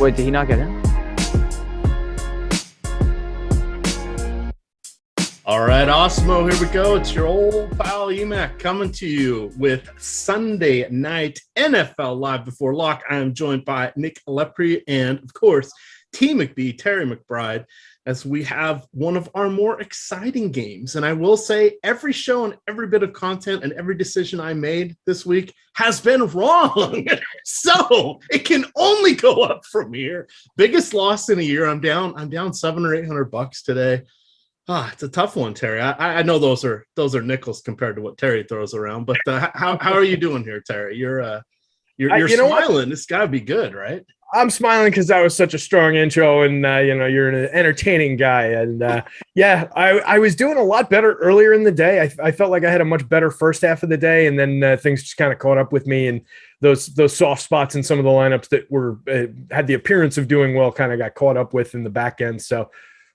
Wait, did he not get in? All right, Awesemo, here we go. It's your old pal Emac coming to you with Sunday night NFL Live Before Lock. I am joined by Nick Lepre and, of course, T. McBee, Terry McBride, as we have one of our more exciting games. And I will say every show and every bit of content and every decision I made this week has been wrong. So it can only go up from here. Biggest loss in a year. I'm down $700 or $800 today. It's a tough one, Terry. I know those are nickels compared to what Terry throws around, but how are you doing here, Terry? You're smiling. This gotta be good, right? I'm smiling because that was such a strong intro, and you're an entertaining guy, and I was doing a lot better earlier in the day. I felt like I had a much better first half of the day, and then things just kind of caught up with me, and those soft spots in some of the lineups that were had the appearance of doing well kind of got caught up with in the back end. So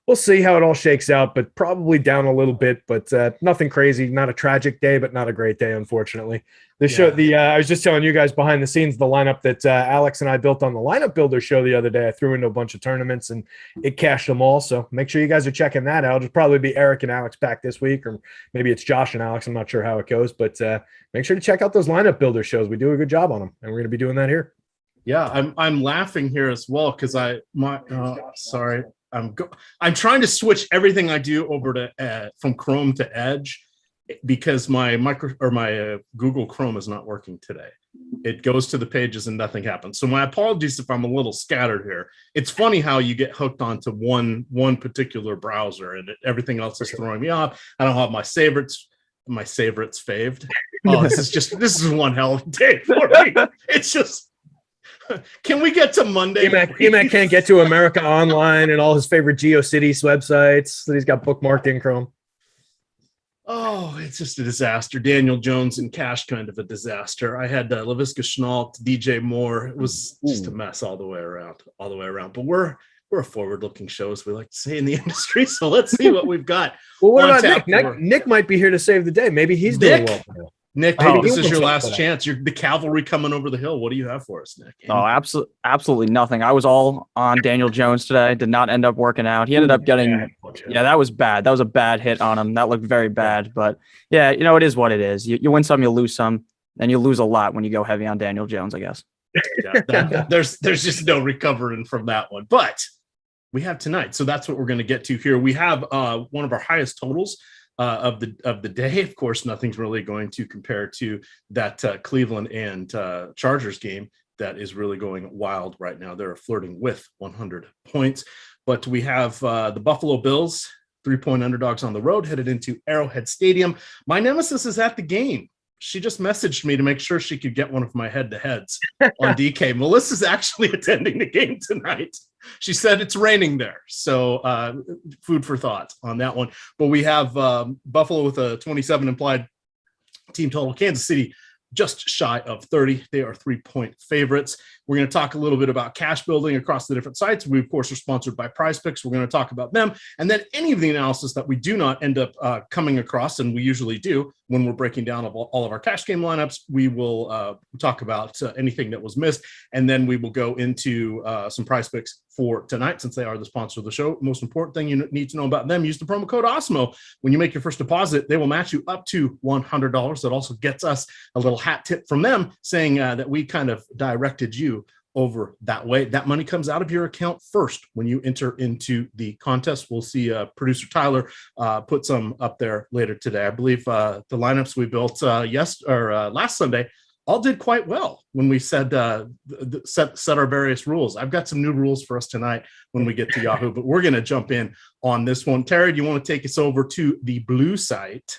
we'll see how it all shakes out, but probably down a little bit, but nothing crazy. Not a tragic day, but not a great day, unfortunately. I was just telling you guys behind the scenes, the lineup that Alex and I built on the Lineup Builder show the other day. I threw into a bunch of tournaments and it cashed them all. So make sure you guys are checking that out. It'll probably be Eric and Alex back this week, or maybe it's Josh and Alex. I'm not sure how it goes, but make sure to check out those Lineup Builder shows. We do a good job on them, and we're going to be doing that here. Yeah, I'm laughing here as well because I'm trying to switch everything I do over to from Chrome to Edge because my Google Chrome is not working today. It goes to the pages and nothing happens. So my apologies if I'm a little scattered here. It's funny how you get hooked onto one particular browser and everything else is throwing me off. I don't have my favorites faved. Oh, this is one hell of a day for me. It's just. Can we get to Monday? Emac can't get to America Online and all his favorite GeoCities websites that he's got bookmarked in Chrome. Oh, it's just a disaster. Daniel Jones and cash, kind of a disaster. I had Laviska Shenault, DJ Moore. It was just a mess all the way around. But we're a forward-looking show, as we like to say in the industry. So let's see what we've got. Well, what about Nick? Nick might be here to save the day. Maybe he's doing well. Nick, this is your last chance. You're the cavalry coming over the hill. What do you have for us, Nick? Absolutely nothing. I was all on Daniel Jones today. Did not end up working out. He ended up getting that was bad. That was a bad hit on him. That looked very bad. But yeah, it is what it is. You win some, you lose some, and you lose a lot when you go heavy on Daniel Jones, I guess. There's just no recovering from that one. But we have tonight, so that's what we're going to get to here. We have one of our highest totals of the day. Of course, nothing's really going to compare to that Cleveland and Chargers game that is really going wild right now. They're flirting with 100 points. But we have the Buffalo Bills, 3-point underdogs on the road, headed into Arrowhead Stadium. My nemesis is at the game. She just messaged me to make sure she could get one of my head-to-heads on DK. Melissa's actually attending the game tonight. She said it's raining there, so food for thought on that one. But we have Buffalo with a 27 implied team total. Kansas City just shy of 30. They are 3-point favorites. We're going to talk a little bit about cash building across the different sites. We, of course, are sponsored by PrizePicks. We're going to talk about them. And then any of the analysis that we do not end up coming across, and we usually do when we're breaking down all of our cash game lineups, we will talk about anything that was missed. And then we will go into some PrizePicks for tonight, since they are the sponsor of the show. Most important thing you need to know about them, use the promo code Awesemo. When you make your first deposit, they will match you up to $100. That also gets us a little hat tip from them saying that we kind of directed you over that way. That money comes out of your account first when you enter into the contest. We'll see producer Tyler put some up there later today. I believe the lineups we built last Sunday all did quite well when we said set our various rules. I've got some new rules for us tonight when we get to Yahoo, but we're going to jump in on this one. Terry, do you want to take us over to the blue site?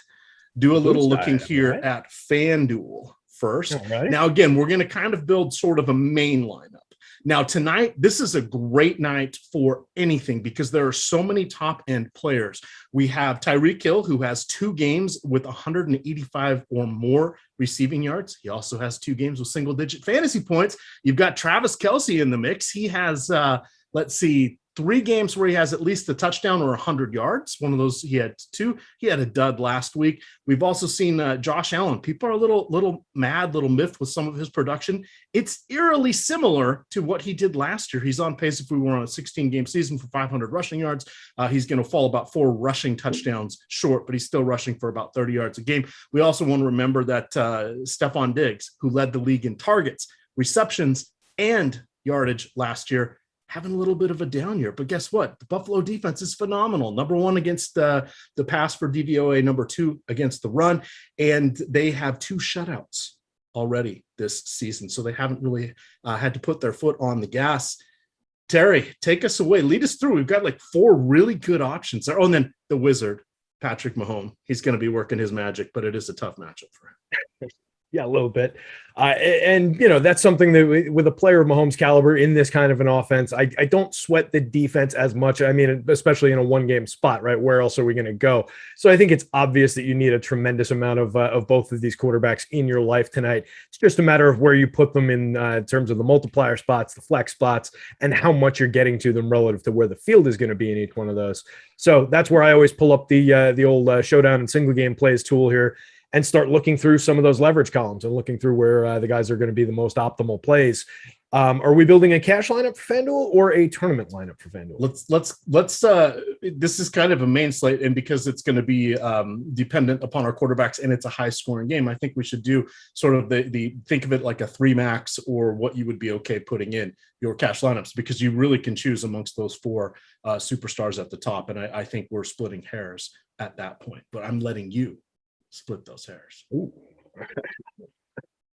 Do a little looking here at Fanduel first. Right. Now, again, we're going to kind of build sort of a main lineup. Now, tonight, this is a great night for anything because there are so many top-end players. We have Tyreek Hill, who has 2 games with 185 or more receiving yards. He also has 2 games with single-digit fantasy points. You've got Travis Kelce in the mix. He has, 3 games where he has at least a touchdown or 100 yards. One of those he had 2. He had a dud last week. We've also seen Josh Allen. People are a little mad, little miffed with some of his production. It's eerily similar to what he did last year. He's on pace, if we were on a 16-game season, for 500 rushing yards. He's going to fall about 4 rushing touchdowns short, but he's still rushing for about 30 yards a game. We also want to remember that Stephon Diggs, who led the league in targets, receptions, and yardage last year, having a little bit of a down year. But guess what? The Buffalo defense is phenomenal. Number 1 against the pass for DVOA, number 2 against the run. And they have 2 shutouts already this season. So they haven't really had to put their foot on the gas. Terry, take us away. Lead us through. We've got like 4 really good options there. Oh, and then the wizard, Patrick Mahomes. He's going to be working his magic, but it is a tough matchup for him. Yeah, a little bit. And, that's something that with a player of Mahomes' caliber in this kind of an offense, I don't sweat the defense as much. I mean, especially in a 1-game spot, right? Where else are we going to go? So I think it's obvious that you need a tremendous amount of both of these quarterbacks in your life tonight. It's just a matter of where you put them in terms of the multiplier spots, the flex spots, and how much you're getting to them relative to where the field is going to be in each one of those. So that's where I always pull up the old Showdown and single game plays tool here and start looking through some of those leverage columns and looking through where the guys are going to be the most optimal plays. Are we building a cash lineup for Fanduel or a tournament lineup for Fanduel? Let's this is kind of a main slate, and because it's going to be dependent upon our quarterbacks and it's a high scoring game, I think we should do sort of the think of it like a 3 max or what you would be okay putting in your cash lineups, because you really can choose amongst those 4 superstars at the top. And I think we're splitting hairs at that point, but I'm letting you split those hairs. Ooh.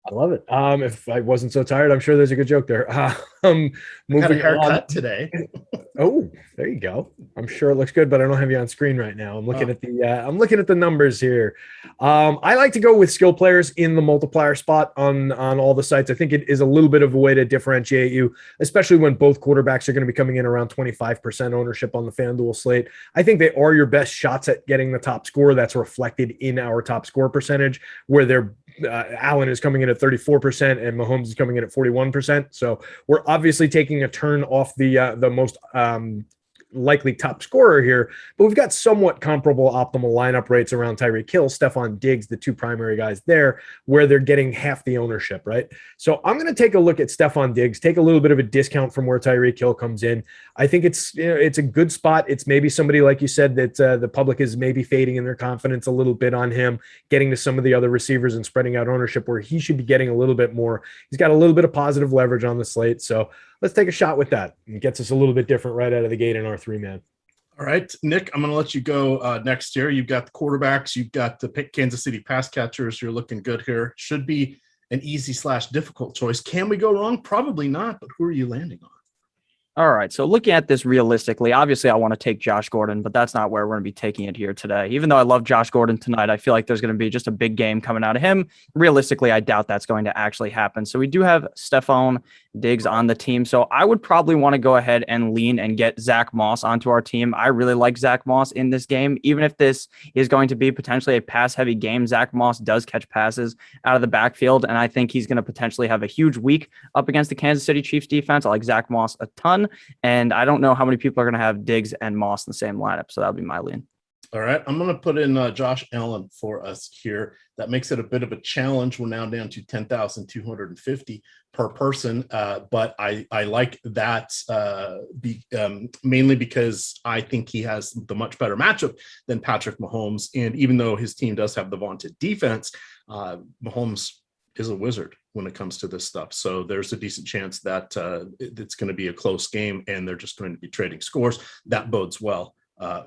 I love it. If I wasn't so tired, I'm sure there's a good joke there. Moving got a haircut today. Oh, there you go. I'm sure it looks good, but I don't have you on screen right now. I'm looking at the numbers here. I like to go with skill players in the multiplier spot on all the sites. I think it is a little bit of a way to differentiate you, especially when both quarterbacks are going to be coming in around 25% ownership on the FanDuel slate. I think they are your best shots at getting the top score. That's reflected in our top score percentage, where they're Allen is coming in at 34% and Mahomes is coming in at 41%. So we're obviously taking a turn off the most likely top scorer here, but we've got somewhat comparable optimal lineup rates around Tyreek Hill, Stephon Diggs, the 2 primary guys there, where they're getting half the ownership, right? So I'm going to take a look at Stephon Diggs, take a little bit of a discount from where Tyreek Hill comes in. I think it's a good spot. It's maybe somebody, like you said, that the public is maybe fading in their confidence a little bit on him, getting to some of the other receivers and spreading out ownership where he should be getting a little bit more. He's got a little bit of positive leverage on the slate. So let's take a shot with that. It gets us a little bit different right out of the gate in our 3-man. All right, Nick, I'm going to let you go next here. You've got the quarterbacks. You've got the Kansas City pass catchers. You're looking good here. Should be an easy/difficult choice. Can we go wrong? Probably not, but who are you landing on? All right. So looking at this realistically, obviously I want to take Josh Gordon, but that's not where we're going to be taking it here today. Even though I love Josh Gordon tonight, I feel like there's going to be just a big game coming out of him. Realistically, I doubt that's going to actually happen. So we do have Stephon Diggs on the team. So I would probably want to go ahead and lean and get Zach Moss onto our team. I really like Zach Moss in this game. Even if this is going to be potentially a pass-heavy game, Zach Moss does catch passes out of the backfield, and I think he's going to potentially have a huge week up against the Kansas City Chiefs defense. I like Zach Moss a ton. And I don't know how many people are going to have Diggs and Moss in the same lineup. So that'll be my lean. All right. I'm going to put in Josh Allen for us here. That makes it a bit of a challenge. We're now down to 10,250 per person. But I like that mainly because I think he has the much better matchup than Patrick Mahomes. And even though his team does have the vaunted defense, Mahomes is a wizard when it comes to this stuff. So there's a decent chance that it's going to be a close game and they're just going to be trading scores. That bodes well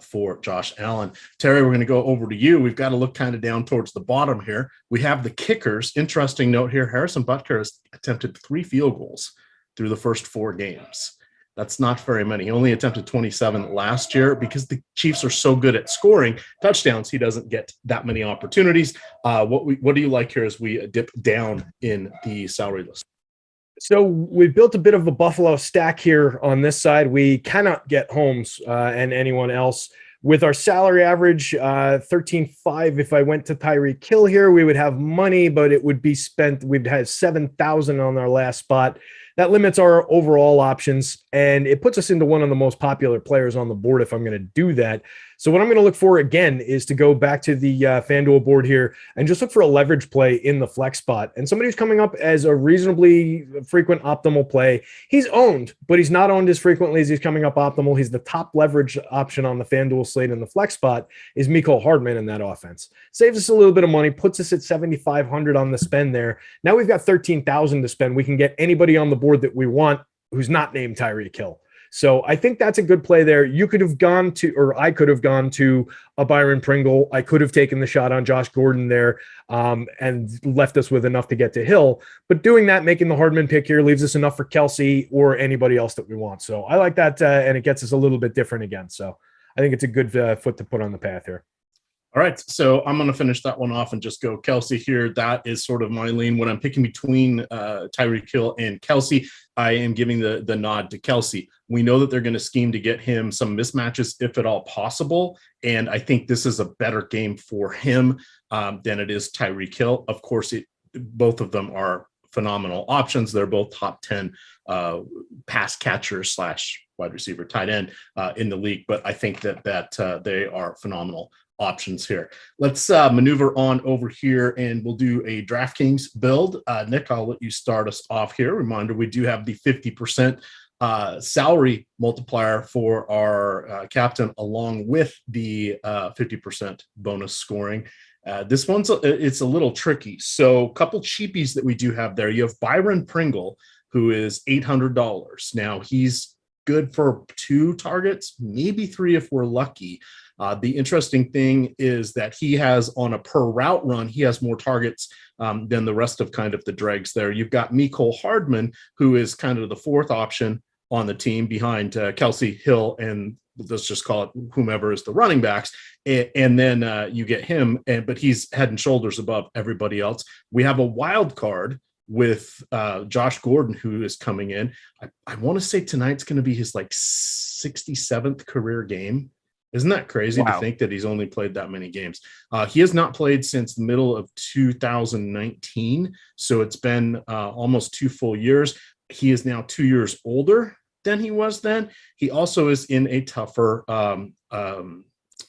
for Josh Allen. Terry, we're going to go over to you. We've got to look kind of down towards the bottom here. We have the kickers. Interesting note here. Harrison Butker has attempted 3 field goals through the first 4 games. That's not very many. He only attempted 27 last year. Because the Chiefs are so good at scoring touchdowns, he doesn't get that many opportunities. What do you like here as we dip down in the salary list? So we built a bit of a Buffalo stack here on this side. We cannot get Holmes and anyone else. With our salary average, 13.5, if I went to Tyreek Hill here, we would have money, but it would be spent. We'd have 7,000 on our last spot. that limits our overall options, and it puts us into one of the most popular players on the board if I'm going to do that. So what I'm going to look for again is to go back to the FanDuel board here and just look for a leverage play in the flex spot. And somebody who's coming up as a reasonably frequent optimal play. He's owned, but he's not owned as frequently as he's coming up optimal. He's the top leverage option on the FanDuel slate in the flex spot is Mecole Hardman in that offense. Saves us a little bit of money, puts us at 7,500 on the spend there. Now we've got 13,000 to spend. We can get anybody on the board that we want who's not named Tyreek Hill. So I think that's a good play there. You could have gone to, or I could have gone to a Byron Pringle. I could have taken the shot on Josh Gordon there and left us with enough to get to Hill. But doing that, making the Hardman pick here leaves us enough for Kelsey or anybody else that we want. So I like that, and it gets us a little bit different again. So I think it's a good foot to put on the path here. All right, so I'm going to finish that one off and just go Kelsey here. That is sort of my lean. When I'm picking between Tyreek Hill and Kelsey, I am giving the nod to Kelsey. We know that they're going to scheme to get him some mismatches if at all possible, and I think this is a better game for him than it is Tyreek Hill. Of course, both of them are phenomenal options. They're both top 10 pass catchers / wide receiver tight end in the league, but I think that they are phenomenal options here. Let's maneuver on over here and we'll do a DraftKings build. Nick, I'll let you start us off here. Reminder, we do have the 50% salary multiplier for our captain along with the 50% bonus scoring. This one's it's a little tricky. So a couple cheapies that we do have there. You have Byron Pringle, who is $800. Now he's good for 2 targets, maybe 3 if we're lucky. The interesting thing is that he has, on a per route run, he has more targets than the rest of kind of the dregs there. You've got Mecole Hardman, who is kind of the 4th option on the team behind Kelsey, Hill, and let's just call it whomever is the running backs. And then you get him, but he's head and shoulders above everybody else. We have a wild card with Josh Gordon, who is coming in. I want to say tonight's going to be his like 67th career game. Isn't that crazy to think that he's only played that many games? He has not played since the middle of 2019. So it's been almost 2 full years. He is now 2 years older than he was then. He also is in a tougher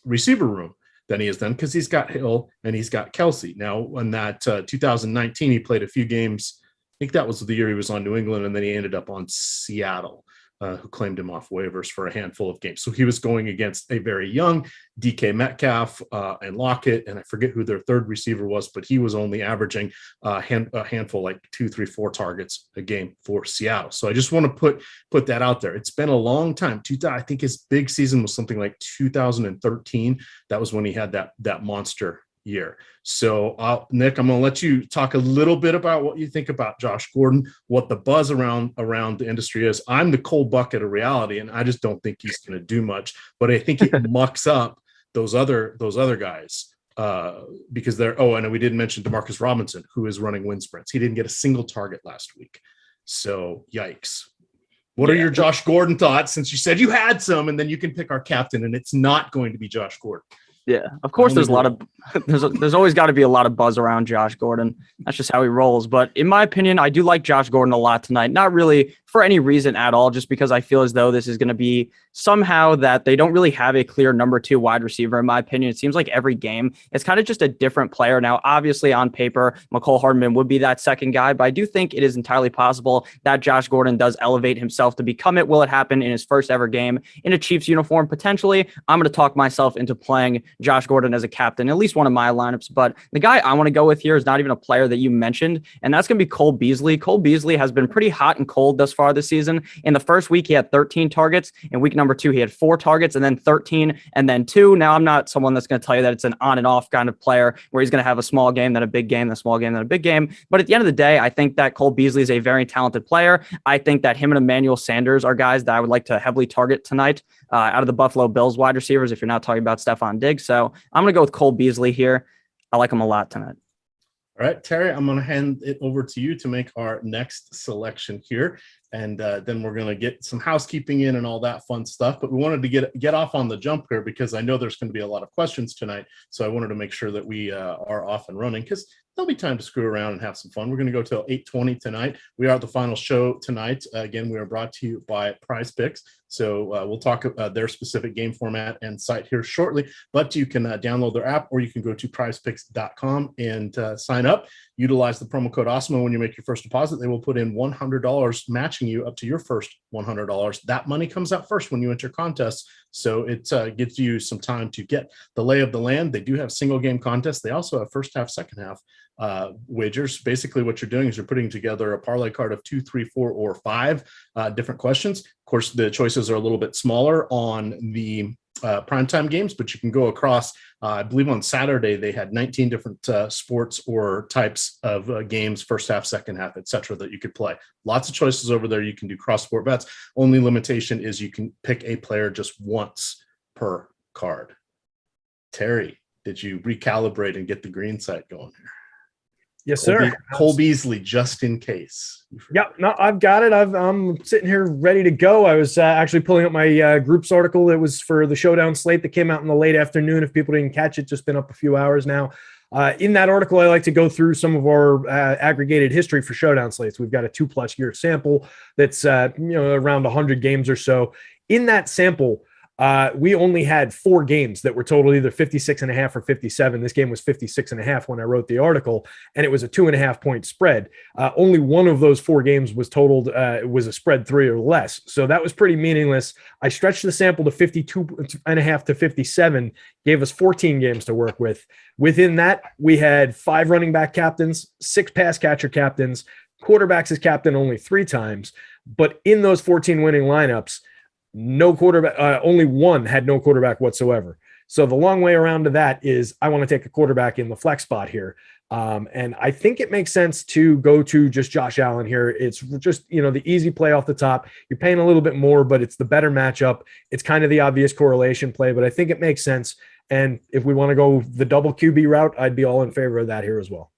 receiver room than he is then because he's got Hill and he's got Kelsey. Now, in that 2019, he played a few games. I think that was the year he was on New England, and then he ended up on Seattle, who claimed him off waivers for a handful of games. So he was going against a very young DK Metcalf and Lockett, and I forget who their 3rd receiver was, but he was only averaging a handful, like 2, 3, 4 targets a game for Seattle. So I just want to put that out there. It's been a long time. I think his big season was something like 2013. That was when he had that monster year. So Nick, I'm going to let you talk a little bit about what you think about Josh Gordon, what the buzz around the industry is. I'm the cold bucket of reality, and I just don't think he's going to do much, but I think he mucks up those other guys because they're, and we didn't mention Demarcus Robinson, who is running wind sprints. He didn't get a single target last week. So yikes. What are your Josh Gordon thoughts, since you said you had some, and then you can pick our captain, and it's not going to be Josh Gordon? Yeah, of course. There's always got to be a lot of buzz around Josh Gordon. That's just how he rolls. But in my opinion, I do like Josh Gordon a lot tonight. Not really for any reason at all, just because I feel as though this is going to be somehow that they don't really have a clear number 2 wide receiver. In my opinion, it seems like every game it's kind of just a different player. Now, obviously on paper, Mecole Hardman would be that second guy, but I do think it is entirely possible that Josh Gordon does elevate himself to become it. Will it happen in his first ever game in a Chiefs uniform? Potentially. I'm going to talk myself into playing Josh Gordon as a captain, at least one of my lineups. But the guy I want to go with here is not even a player that you mentioned, and that's going to be Cole Beasley. Cole Beasley has been pretty hot and cold thus far this season. In the first week, he had 13 targets. In week number 2, he had 4 targets, and then 13, and then 2. Now, I'm not someone that's going to tell you that it's an on and off kind of player where he's going to have a small game, then a big game, then a small game, then a big game. But at the end of the day, I think that Cole Beasley is a very talented player. I think that him and Emmanuel Sanders are guys that I would like to heavily target tonight out of the Buffalo Bills wide receivers, if you're not talking about Stephon Diggs. So I'm going to go with Cole Beasley here. I like him a lot tonight. All right, Terry, I'm going to hand it over to you to make our next selection here. And then we're going to get some housekeeping in and all that fun stuff. But we wanted to get off on the jump here because I know there's going to be a lot of questions tonight. So I wanted to make sure that we are off and running because there'll be time to screw around and have some fun. We're going to go till 8:20 tonight. We are the final show tonight. Again, we are brought to you by PrizePicks. So we'll talk about their specific game format and site here shortly, but you can download their app or you can go to prizepicks.com and sign up. Utilize the promo code Awesemo when you make your first deposit. They will put in $100, matching you up to your first $100. That money comes out first when you enter contests. So it gives you some time to get the lay of the land. They do have single game contests. They also have first half, second half wagers. Basically what you're doing is you're putting together a parlay card of 2, 3, 4, or 5 different questions. Of course, the choices are a little bit smaller on the primetime games, but you can go across. I believe on Saturday they had 19 different sports or types of games, first half, second half, etc., that you could play. Lots of choices over there. You can do cross sport bets. Only limitation is you can pick a player just once per card. Terry, did you recalibrate and get the green site going here? Yes, sir. Cole Beasley, just in case. Yep. No, I've got it. I'm sitting here ready to go. I was actually pulling up my groups article. It was for the Showdown slate that came out in the late afternoon. If people didn't catch it, just been up a few hours now. In that article, I like to go through some of our aggregated history for Showdown slates. We've got a 2+ year sample that's around 100 games or so. In that sample, we only had 4 games that were total either 56.5 or 57. This game was 56.5 when I wrote the article, and it was a 2.5 point spread. Only one of those 4 games was totaled, was a spread 3 or less. So that was pretty meaningless. I stretched the sample to 52.5 to 57, gave us 14 games to work with. Within that, we had 5 running back captains, 6 pass catcher captains, quarterbacks as captain only 3 times. But in those 14 winning lineups, no quarterback, only one had no quarterback whatsoever. So the long way around to that is I want to take a quarterback in the flex spot here. And I think it makes sense to go to just Josh Allen here. It's just, the easy play off the top. You're paying a little bit more, but it's the better matchup. It's kind of the obvious correlation play, but I think it makes sense. And if we want to go the double QB route, I'd be all in favor of that here as well.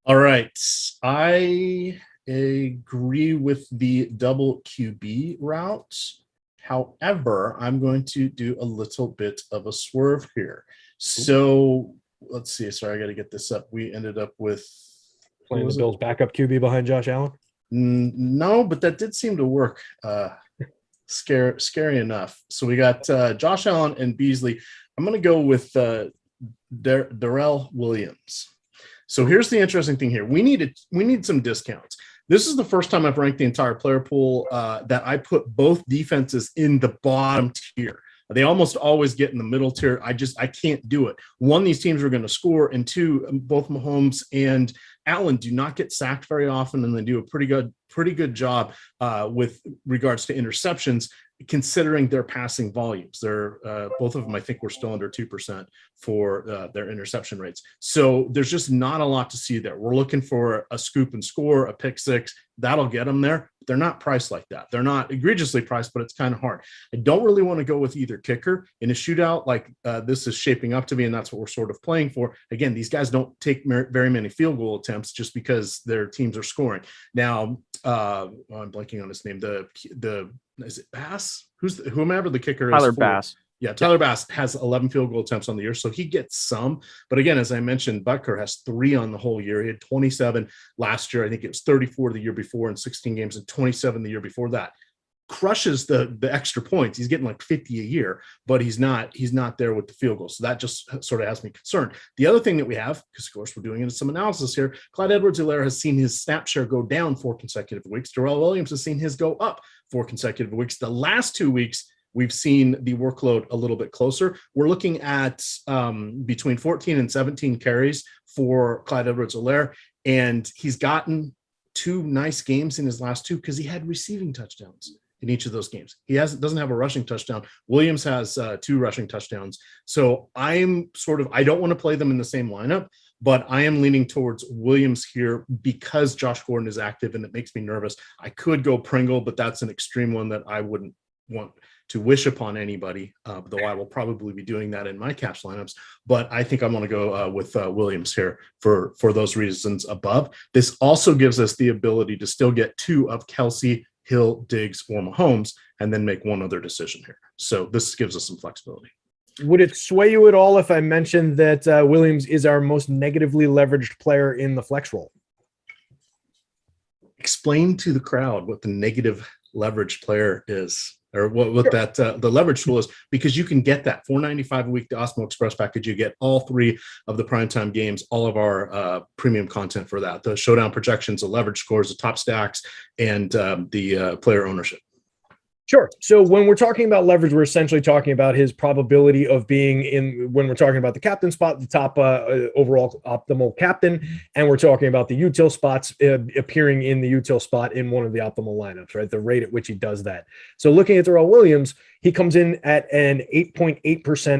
All right. I agree with the double QB route. However, I'm going to do a little bit of a swerve here. So let's see. Sorry, I got to get this up. We ended up with playing the Bills backup QB behind Josh Allen. No, but that did seem to work. Scary enough. So we got Josh Allen and Beasley. I'm going to go with Darrell Williams. So here's the interesting thing here. We need some discounts. This is the first time I've ranked the entire player pool that I put both defenses in the bottom tier. They almost always get in the middle tier. I can't do it. 1, these teams are going to score, and 2, both Mahomes and Allen do not get sacked very often, and they do a pretty good job with regards to interceptions, considering their passing volumes. They're both of them, I think, we're still under 2% for their interception rates. So there's just not a lot to see there. We're looking for a scoop and score, a pick 6. That'll get them there. They're not priced like that. They're not egregiously priced, but it's kind of hard. I don't really want to go with either kicker in a shootout like this is shaping up to be, and that's what we're sort of playing for. Again, these guys don't take very many field goal attempts just because their teams are scoring. Now, I'm blanking on his name. Is it Bass? Whomever the kicker is? Tyler Bass. Yeah, Tyler Bass has 11 field goal attempts on the year, so he gets some. But again, as I mentioned, Butker has 3 on the whole year. He had 27 last year. I think it was 34 the year before in 16 games and 27 the year before that. Crushes the extra points. He's getting like 50 a year, but he's not there with the field goal. So that just sort of has me concerned. The other thing that we have, because of course we're doing some analysis here, Clyde Edwards-Helaire has seen his snap share go down 4 consecutive weeks. Darrell Williams has seen his go up 4 consecutive weeks. The last 2 weeks, we've seen the workload a little bit closer. We're looking at between 14 and 17 carries for Clyde Edwards-Helaire, and he's gotten 2 nice games in his last 2 because he had receiving touchdowns in each of those games. He doesn't have a rushing touchdown. Williams has 2 rushing touchdowns. So I don't want to play them in the same lineup, but I am leaning towards Williams here because Josh Gordon is active and it makes me nervous. I could go Pringle, but that's an extreme one that I wouldn't want to wish upon anybody, though I will probably be doing that in my cash lineups. But I think I'm going to go with Williams here for those reasons above. This also gives us the ability to still get 2 of Kelsey, Hill, Diggs, or Mahomes, and then make one other decision here. So this gives us some flexibility. Would it sway you at all if I mentioned that Williams is our most negatively leveraged player in the flex role? Explain to the crowd what the negative leverage player is, or what Sure. that the leverage tool is, because you can get that $4.95 a week, the Awesemo Express package. You get all 3 of the primetime games, all of our premium content for that, the showdown projections, the leverage scores, the top stacks, and the player ownership. Sure. So when we're talking about leverage, we're essentially talking about his probability of being in, when we're talking about the captain spot, the top overall optimal captain, and we're talking about the util spots appearing in the util spot in one of the optimal lineups, right? The rate at which he does that. So looking at Darrell Williams, he comes in at an 8.8%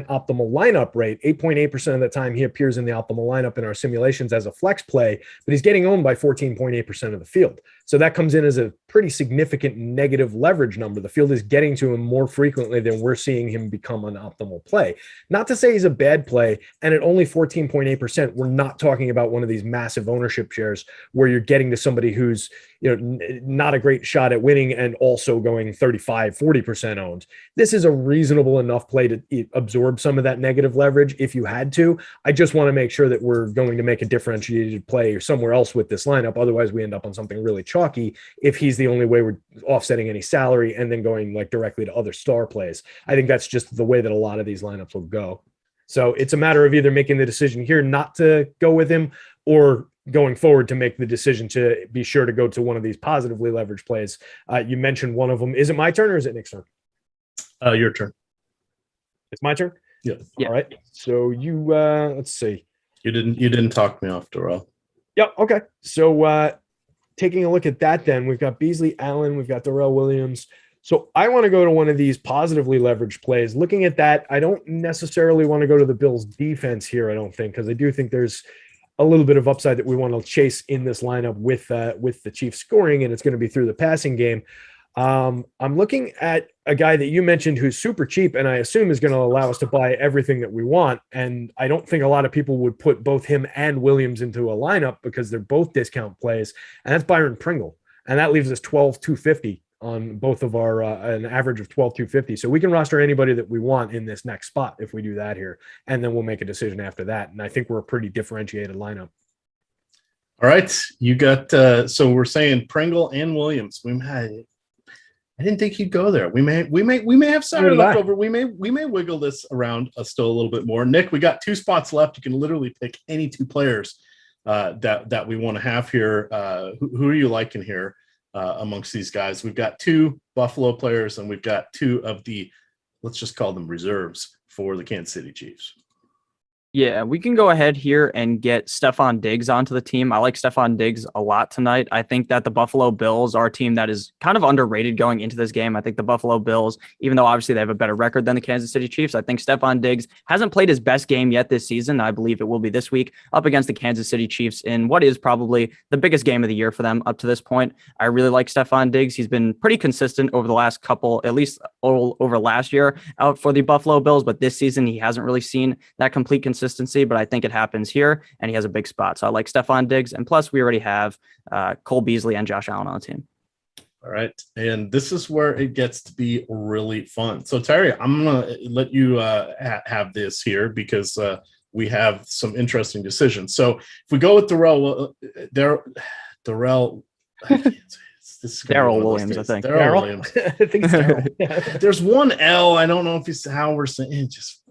optimal lineup rate. 8.8% of the time he appears in the optimal lineup in our simulations as a flex play, but he's getting owned by 14.8% of the field. So that comes in as a pretty significant negative leverage number. The field is getting to him more frequently than we're seeing him become an optimal play. Not to say he's a bad play, and at only 14.8%, we're not talking about one of these massive ownership shares where you're getting to somebody who's, you know, not a great shot at winning and also going 35-40% owned. This is a reasonable enough play to absorb some of that negative leverage if you had to. I just want to make sure that we're going to make a differentiated play or somewhere else with this lineup. Otherwise, we end up on something really chalky if he's the only way we're offsetting any salary and then going like directly to other star plays. I think that's just the way that a lot of these lineups will go. So it's a matter of either making the decision here not to go with him or going forward to make the decision to be sure to go to one of these positively leveraged plays. You mentioned one of them. Is it my turn or is it Nick's turn? Your turn. It's my turn? Yeah. All right. So you, let's see. You didn't talk me off, Darrell. Yep. Okay. So taking a look at that, then we've got Beasley Allen, we've got Darrell Williams. So I want to go to one of these positively leveraged plays. Looking at that, I don't necessarily want to go to the Bills defense here, I don't think, because I do think there's a little bit of upside that we want to chase in this lineup with the Chiefs scoring, and it's going to be through the passing game. I'm looking at a guy that you mentioned who's super cheap, and I assume is going to allow us to buy everything that we want. And I don't think a lot of people would put both him and Williams into a lineup because they're both discount plays, and that's Byron Pringle. And that leaves us 12,250 on both of our an average of 12,250. So we can roster anybody that we want in this next spot if we do that here, and then we'll make a decision after that. And I think we're a pretty differentiated lineup. All right, you got so we're saying Pringle and Williams. I didn't think he'd go there. We may have salary left over. We may wiggle this around still a little bit more. Nick, we got 2 spots left. You can literally pick any 2 players that we want to have here. Who are you liking here amongst these guys? We've got 2 Buffalo players, and we've got 2 of the, let's just call them reserves for the Kansas City Chiefs. Yeah, we can go ahead here and get Stefon Diggs onto the team. I like Stefon Diggs a lot tonight. I think that the Buffalo Bills are a team that is kind of underrated going into this game. I think the Buffalo Bills, even though obviously they have a better record than the Kansas City Chiefs, I think Stefon Diggs hasn't played his best game yet this season. I believe it will be this week up against the Kansas City Chiefs in what is probably the biggest game of the year for them up to this point. I really like Stefon Diggs. He's been pretty consistent over the last couple, at least over last year out for the Buffalo Bills, but this season he hasn't really seen that complete consistency, but I think it happens here, and he has a big spot. So I like Stefon Diggs, and plus we already have Cole Beasley and Josh Allen on the team. All right, and this is where it gets to be really fun. So Terry, I'm gonna let you have this here because we have some interesting decisions. So if we go with Darrell Williams, I think. Darrell Williams. I think it's Darrell. There's one L. I don't know if it's how we're saying. Just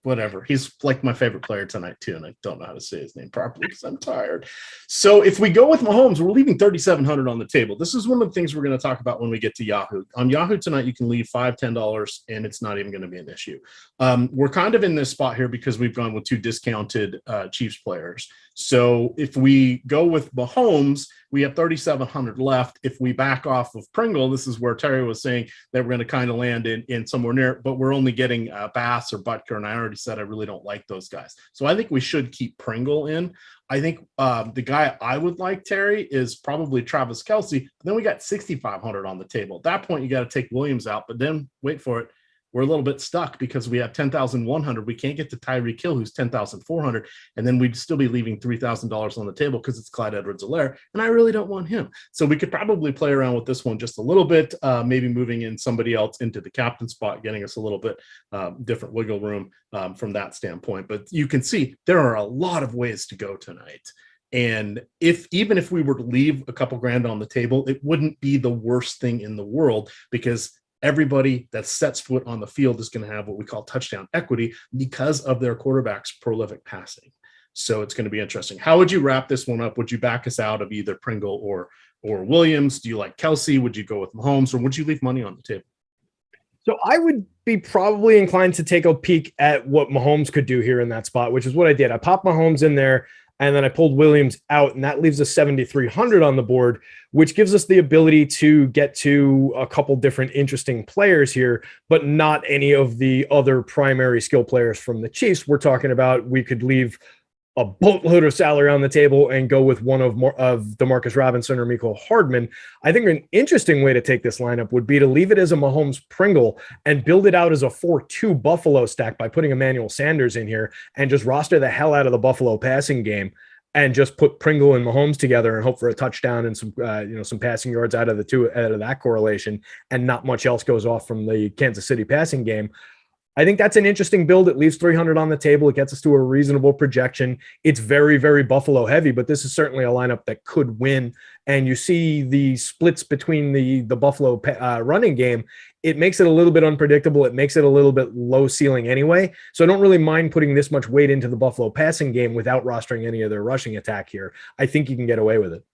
whatever. He's like my favorite player tonight too, and I don't know how to say his name properly because I'm tired. So if we go with Mahomes, we're leaving 3,700 on the table. This is one of the things we're going to talk about when we get to Yahoo. On Yahoo tonight, you can leave $5, $10, and it's not even going to be an issue. We're kind of in this spot here because we've gone with 2 discounted Chiefs players. So if we go with Mahomes, we have 3,700 left. If we back off of Pringle, this is where Terry was saying that we're going to kind of land in somewhere near, but we're only getting Bass or Butker and I already said I really don't like those guys. So I think we should keep Pringle in. I think the guy I would like, Terry, is probably Travis Kelce. But then we got 6,500 on the table. At that point, you got to take Williams out. But then, wait for it, we're a little bit stuck because we have 10,100. We can't get to Tyreek Hill, who's 10,400. And then we'd still be leaving $3,000 on the table because it's Clyde Edwards-Helaire. And I really don't want him. So we could probably play around with this one just a little bit, maybe moving in somebody else into the captain spot, getting us a little bit different wiggle room from that standpoint. But you can see there are a lot of ways to go tonight. And even if we were to leave a couple grand on the table, it wouldn't be the worst thing in the world because everybody that sets foot on the field is going to have what we call touchdown equity because of their quarterback's prolific passing. So it's going to be interesting. How would you wrap this one up? Would you back us out of either Pringle or Williams? Do you like Kelce? Would you go with Mahomes, or would you leave money on the table? So I would be probably inclined to take a peek at what Mahomes could do here in that spot, which is what I did. I popped Mahomes in there, and then I pulled Williams out, and that leaves us 7,300 on the board, which gives us the ability to get to a couple different interesting players here, but not any of the other primary skill players from the Chiefs. We're talking about we could leave a boatload of salary on the table and go with one of Demarcus Robinson or Mecole Hardman. I think an interesting way to take this lineup would be to leave it as a Mahomes Pringle and build it out as a 4-2 Buffalo stack by putting Emmanuel Sanders in here and just roster the hell out of the Buffalo passing game and just put Pringle and Mahomes together and hope for a touchdown and some passing yards out of that correlation, and not much else goes off from the Kansas City passing game. I think that's an interesting build. It leaves 300 on the table. It gets us to a reasonable projection. It's very, very Buffalo heavy, but this is certainly a lineup that could win. And you see the splits between the Buffalo running game. It makes it a little bit unpredictable. It makes it a little bit low ceiling anyway. So I don't really mind putting this much weight into the Buffalo passing game without rostering any of their rushing attack here. I think you can get away with it.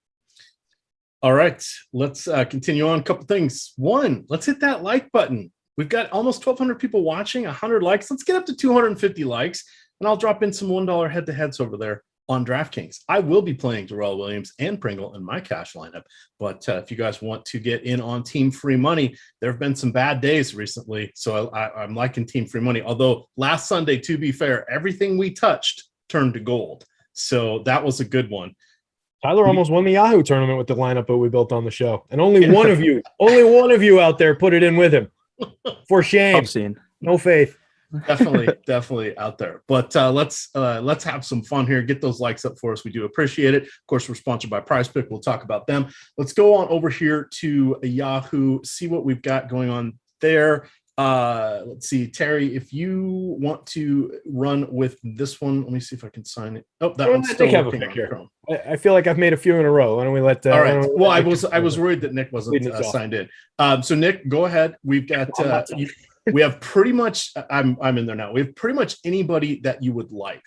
All right, let's continue on. A couple things. One, let's hit that like button. We've got almost 1,200 people watching, 100 likes. Let's get up to 250 likes, and I'll drop in some $1 head-to-heads over there on DraftKings. I will be playing Darrell Williams and Pringle in my cash lineup, but if you guys want to get in on team free money, there have been some bad days recently, so I'm liking team free money. Although last Sunday, to be fair, everything we touched turned to gold, so that was a good one. Tyler almost won the Yahoo tournament with the lineup that we built on the show, and only one of you out there put it in with him. For shame. Obscene. No faith. Definitely out there. But let's have some fun here. Get those likes up for us. We do appreciate it. Of course, we're sponsored by PrizePicks. We'll talk about them. Let's go on over here to Yahoo, see what we've got going on there. Let's see, Terry, if you want to run with this one, let me see if I can sign it. Oh, that one's still working on Chrome. I feel like I've made a few in a row. Why don't we let? All right. Well, I was worried that Nick wasn't signed in. So Nick, go ahead. We've got we have pretty much. I'm in there now. We have pretty much anybody that you would like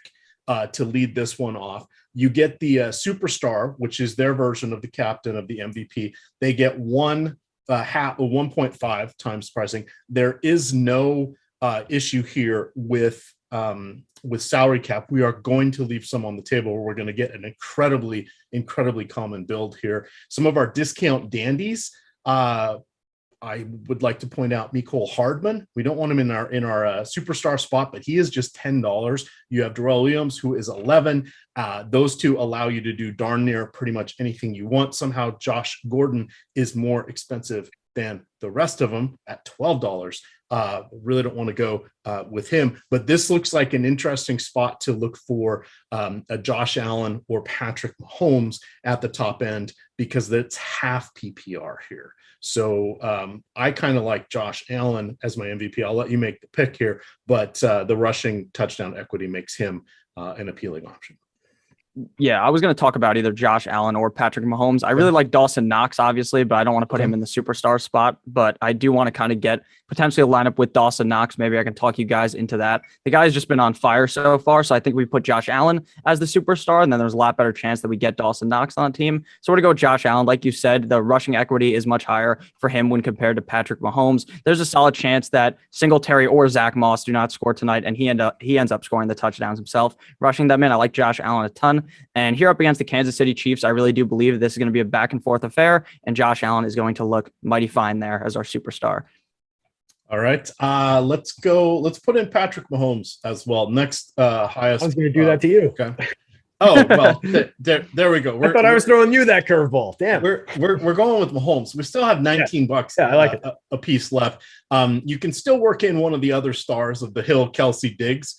to lead this one off. You get the superstar, which is their version of the captain of the MVP. They get 1.5 times pricing. There is no issue here with salary cap. We are going to leave some on the table where we're going to get an incredibly common build here. Some of our discount dandies, I would like to point out Mecole Hardman. We don't want him in our superstar spot, but he is just $10. You have Darrell Williams, who is 11. Those two allow you to do darn near pretty much anything you want. Somehow Josh Gordon is more expensive than the rest of them at $12. Really don't want to go with him, but this looks like an interesting spot to look for a Josh Allen or Patrick Mahomes at the top end, because that's half PPR here. So I kind of like Josh Allen as my MVP. I'll let you make the pick here, but the rushing touchdown equity makes him an appealing option. Yeah, I was going to talk about either Josh Allen or Patrick Mahomes. I really like Dawson Knox, obviously, but I don't want to put him in the superstar spot. But I do want to kind of get potentially a lineup with Dawson Knox. Maybe I can talk you guys into that. The guy's just been on fire so far, so I think we put Josh Allen as the superstar, and then there's a lot better chance that we get Dawson Knox on the team. So we're going to go with Josh Allen. Like you said, the rushing equity is much higher for him when compared to Patrick Mahomes. There's a solid chance that Singletary or Zach Moss do not score tonight, and he ends up scoring the touchdowns himself, rushing them in. I like Josh Allen a ton. And here up against the Kansas City Chiefs, I really do believe that this is going to be a back and forth affair, and Josh Allen is going to look mighty fine there as our superstar. All right. Let's go. Let's put in Patrick Mahomes as well. Next highest. I was going to do that to you. Okay. Oh, well, there we go. I thought I was throwing you that curveball. Damn. We're going with Mahomes. We still have $19 I like it. A piece left. You can still work in one of the other stars of the Hill, Kelsey Diggs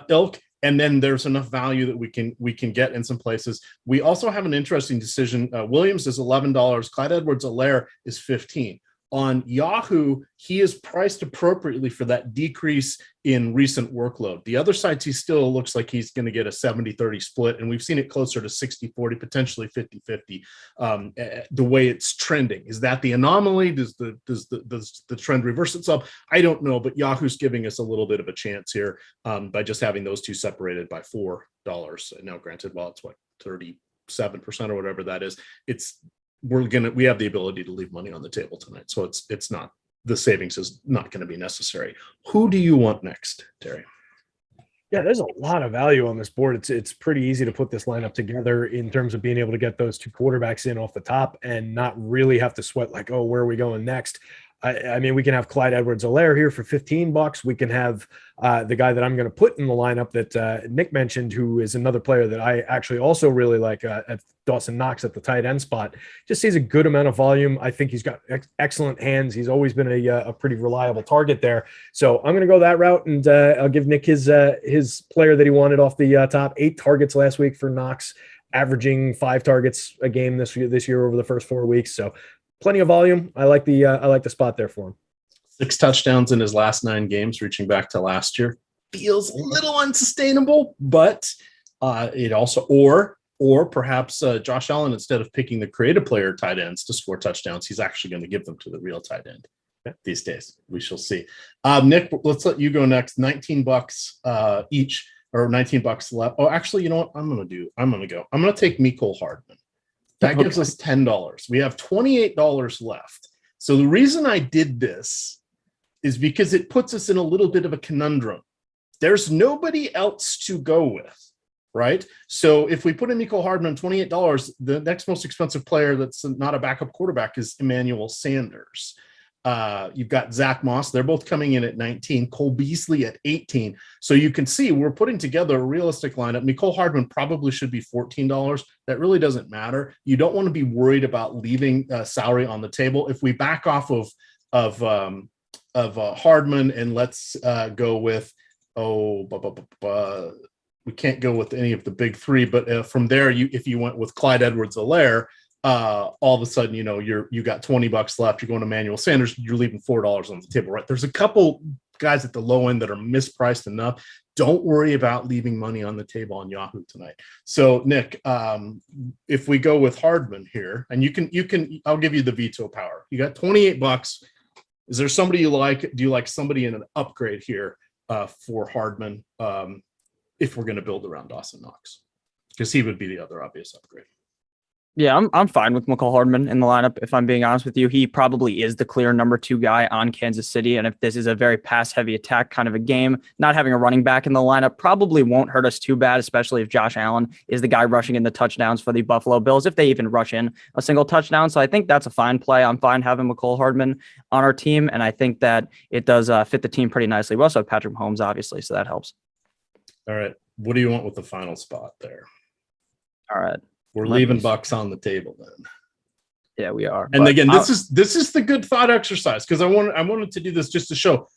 ilk, and then there's enough value that we can get in some places. We also have an interesting decision. Williams is $11. Clyde Edwards-Helaire is $15. On Yahoo, he is priced appropriately for that decrease in recent workload. The other sites, he still looks like he's going to get a 70-30 split, and we've seen it closer to 60-40, potentially 50-50. The way it's trending, is that the anomaly? Does the trend reverse itself? I don't know, but Yahoo's giving us a little bit of a chance here by just having those two separated by $4. Now, granted, while it's 37% or whatever that is, we have the ability to leave money on the table tonight. So it's not, the savings is not going to be necessary. Who do you want next, Terry? Yeah, there's a lot of value on this board. It's pretty easy to put this lineup together in terms of being able to get those two quarterbacks in off the top and not really have to sweat like, oh, where are we going next? I mean, we can have Clyde Edwards-Helaire here for $15. We can have the guy that I'm going to put in the lineup that Nick mentioned, who is another player that I actually also really like, at Dawson Knox at the tight end spot. Just sees a good amount of volume. I think he's got excellent hands. He's always been a pretty reliable target there. So I'm going to go that route, and I'll give Nick his player that he wanted off the top. 8 targets last week for Knox, averaging 5 targets a game this year over the first 4 weeks. So plenty of volume. I like the spot there for him. 6 touchdowns in his last 9 games, reaching back to last year. Feels a little unsustainable, but it also, or perhaps Josh Allen, instead of picking the creative player tight ends to score touchdowns, he's actually going to give them to the real tight end these days. We shall see. Nick, let's let you go next. $19 each, or $19 left. Oh, actually, you know what? I'm going to take Mecole Hardman. That gives us $10. We have $28 left. So the reason I did this is because it puts us in a little bit of a conundrum. There's nobody else to go with, right? So if we put in Mecole Hardman, $28, the next most expensive player that's not a backup quarterback is Emmanuel Sanders. You've got Zach Moss. They're both coming in at 19. Cole Beasley at 18. So you can see we're putting together a realistic lineup. Mecole Hardman probably should be $14. That really doesn't matter. You don't want to be worried about leaving salary on the table. If we back off of Hardman and let's go with we can't go with any of the big 3, but from there, if you went with Clyde Edwards-Helaire, all of a sudden, you got $20 left. You're going to Emmanuel Sanders. You're leaving $4 on the table, right? There's a couple guys at the low end that are mispriced enough. Don't worry about leaving money on the table on Yahoo tonight. So Nick, if we go with Hardman here, and you can, I'll give you the veto power. You got $28. Is there somebody you like? Do you like somebody in an upgrade here for Hardman? If we're going to build around Dawson Knox, because he would be the other obvious upgrade. Yeah, I'm fine with Mecole Hardman in the lineup. If I'm being honest with you, he probably is the clear number 2 guy on Kansas City. And if this is a very pass-heavy attack kind of a game, not having a running back in the lineup probably won't hurt us too bad, especially if Josh Allen is the guy rushing in the touchdowns for the Buffalo Bills, if they even rush in a single touchdown. So I think that's a fine play. I'm fine having Mecole Hardman on our team, and I think that it does fit the team pretty nicely. We also have Patrick Mahomes, obviously, so that helps. All right. What do you want with the final spot there? All right. We're leaving bucks on the table then. Yeah, we are. And again, this is the good thought exercise, because I wanted to do this just to show,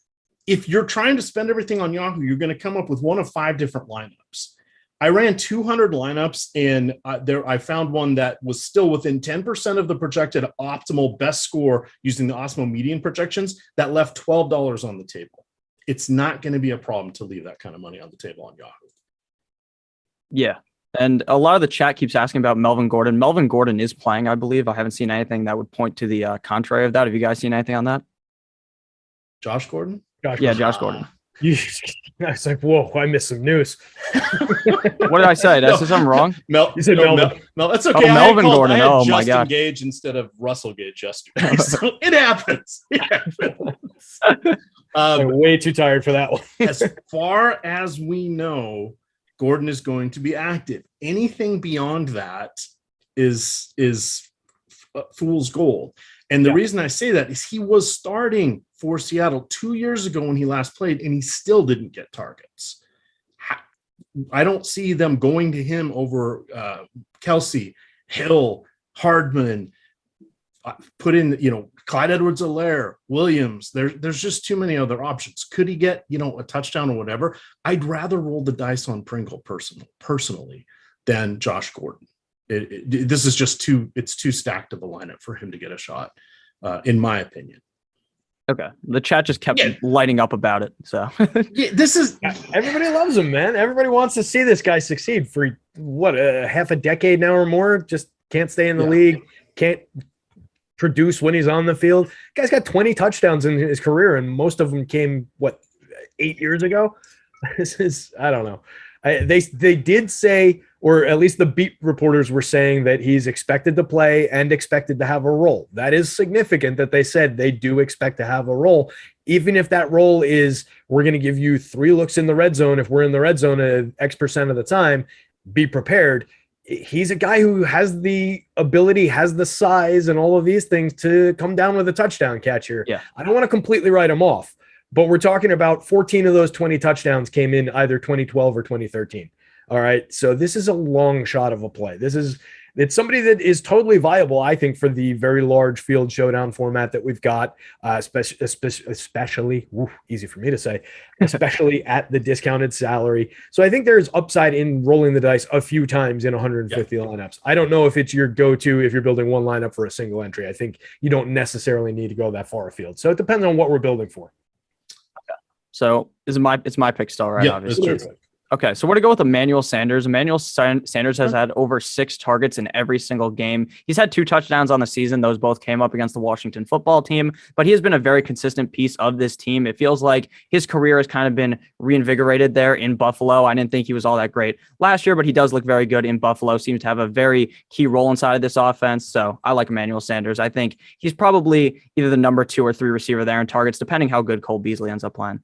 if you're trying to spend everything on Yahoo, you're going to come up with one of 5 different lineups. I ran 200 lineups, and I found one that was still within 10% of the projected optimal best score using the Awesemo median projections that left $12 on the table. It's not going to be a problem to leave that kind of money on the table on Yahoo. Yeah. And a lot of the chat keeps asking about Melvin Gordon. Melvin Gordon is playing, I believe. I haven't seen anything that would point to the contrary of that. Have you guys seen anything on that? Josh Gordon? Josh Gordon. I was like, whoa, I missed some news. What did I say? Did I say something wrong? You said Melvin. That's okay. Melvin Gordon. Oh, my God. Justin Gage instead of Russell Gage yesterday. So it happens. I'm way too tired for that one. As far as we know, Gordon is going to be active. Anything beyond that is fool's gold. And the reason I say that is he was starting for Seattle 2 years ago when he last played, and he still didn't get targets. I don't see them going to him over Kelsey, Hill, Hardman, put in, Clyde Edwards-Helaire, Williams. There's just too many other options. Could he get, a touchdown or whatever? I'd rather roll the dice on Pringle personally than Josh Gordon. This is just too stacked of a lineup for him to get a shot, in my opinion. Okay. The chat just kept lighting up about it. So this is everybody loves him, man. Everybody wants to see this guy succeed for half a decade now or more. Just can't stay in the league, can't produce when he's on the field. Guy's got 20 touchdowns in his career, and most of them came 8 years ago. This is, I don't know. They did say, or at least the beat reporters were saying, that he's expected to play and expected to have a role. That is significant that they said they do expect to have a role, even if that role is, we're going to give you 3 looks in the red zone. If we're in the red zone X percent of the time, be prepared. He's a guy who has the ability, has the size, and all of these things to come down with a touchdown catch here. Yeah. I don't want to completely write him off, but we're talking about 14 of those 20 touchdowns came in either 2012 or 2013. All right. So this is a long shot of a play. It's somebody that is totally viable, I think, for the very large field showdown format that we've got, especially easy for me to say, especially at the discounted salary. So I think there's upside in rolling the dice a few times in 150 lineups. I don't know if it's your go-to if you're building one lineup for a single entry. I think you don't necessarily need to go that far afield. So it depends on what we're building for. Okay. So it's my pick still, right? Yeah, obviously. that's true. Okay, so we're going to go with Emmanuel Sanders. Emmanuel Sanders has had over 6 targets in every single game. He's had 2 touchdowns on the season. Those both came up against the Washington football team, but he has been a very consistent piece of this team. It feels like his career has kind of been reinvigorated there in Buffalo. I didn't think he was all that great last year, but he does look very good in Buffalo, seems to have a very key role inside of this offense. So I like Emmanuel Sanders. I think he's probably either the number 2 or 3 receiver there in targets, depending how good Cole Beasley ends up playing.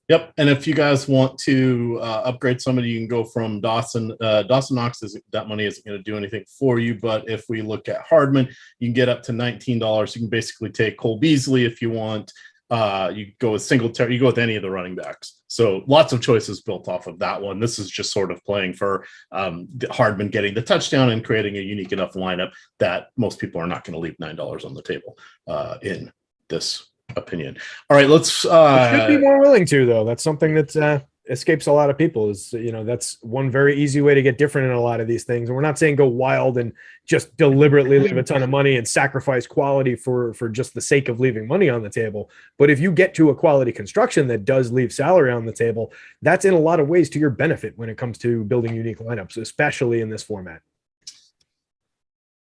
Yep. And if you guys want to upgrade somebody, you can go from Dawson. Dawson Knox, that money isn't going to do anything for you. But if we look at Hardman, you can get up to $19. You can basically take Cole Beasley if you want. You go with Singletary. You go with any of the running backs. So lots of choices built off of that one. This is just sort of playing for Hardman getting the touchdown and creating a unique enough lineup that most people are not going to leave $9 on the table in this opinion. All right, let's should be more willing to, though. That's something that escapes a lot of people. Is that's one very easy way to get different in a lot of these things. And we're not saying go wild and just deliberately leave a ton of money and sacrifice quality for just the sake of leaving money on the table. But if you get to a quality construction that does leave salary on the table, that's in a lot of ways to your benefit when it comes to building unique lineups, especially in this format.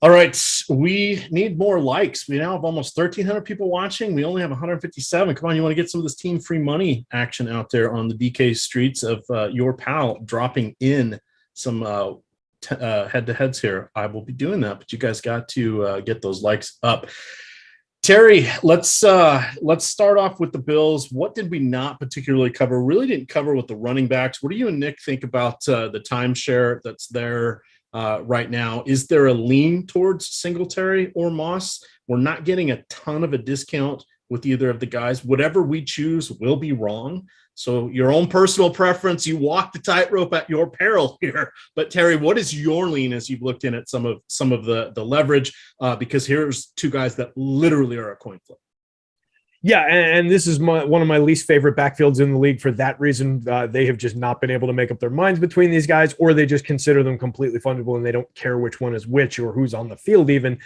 All right, we need more likes. We now have almost 1,300 people watching. We only have 157. Come on, you want to get some of this team free money action out there on the DK streets of your pal dropping in some head-to-heads here. I will be doing that, but you guys got to get those likes up. Terry, let's start off with the Bills. What did we not particularly cover? Really didn't cover with the running backs. What do you and Nick think about the timeshare that's there right now? Is there a lean towards Singletary or Moss? We're not getting a ton of a discount with either of the guys. Whatever we choose will be wrong. So your own personal preference, you walk the tightrope at your peril here. But Terry, what is your lean as you've looked in at some of the leverage? Because here's 2 guys that literally are a coin flip. Yeah, and this is one of my least favorite backfields in the league for that reason. They have just not been able to make up their minds between these guys, or they just consider them completely fundable and they don't care which one is which or who's on the field even.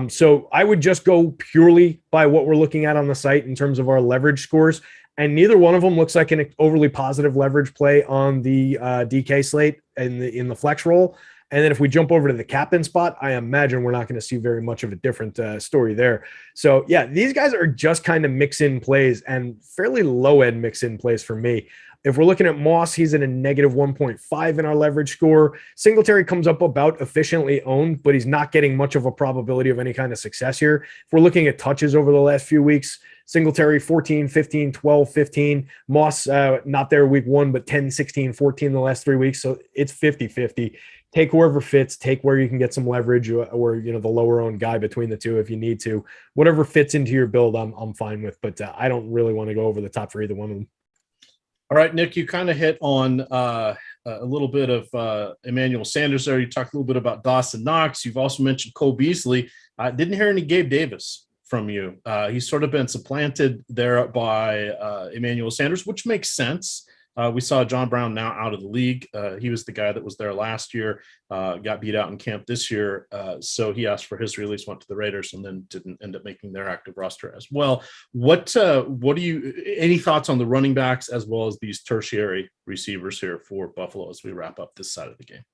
So I would just go purely by what we're looking at on the site in terms of our leverage scores, and neither one of them looks like an overly positive leverage play on the DK slate in the flex roll. And then if we jump over to the captain spot, I imagine we're not going to see very much of a different story there. So, yeah, these guys are just kind of mix-in plays and fairly low-end mix-in plays for me. If we're looking at Moss, he's at a negative 1.5 in our leverage score. Singletary comes up about efficiently owned, but he's not getting much of a probability of any kind of success here. If we're looking at touches over the last few weeks, Singletary 14, 15, 12, 15. Moss not there week 1, but 10, 16, 14 the last 3 weeks. So it's 50-50. take whoever fits, take where you can get some leverage or you know, the lower owned guy between the two if you need to. Whatever fits into your build, I'm fine with, but I don't really want to go over the top for either one of them. All right, Nick, you kind of hit on a little bit of Emmanuel Sanders there. You talked a little bit about Dawson Knox. You've also mentioned Cole Beasley. Didn't hear any Gabe Davis from you. He's sort of been supplanted there by Emmanuel Sanders, which makes sense. We saw John Brown now out of the league. He was the guy that was there last year, got beat out in camp this year. So he asked for his release, went to the Raiders, and then didn't end up making their active roster as well. What do you, any thoughts on the running backs as well as these tertiary receivers here for Buffalo as we wrap up this side of the game?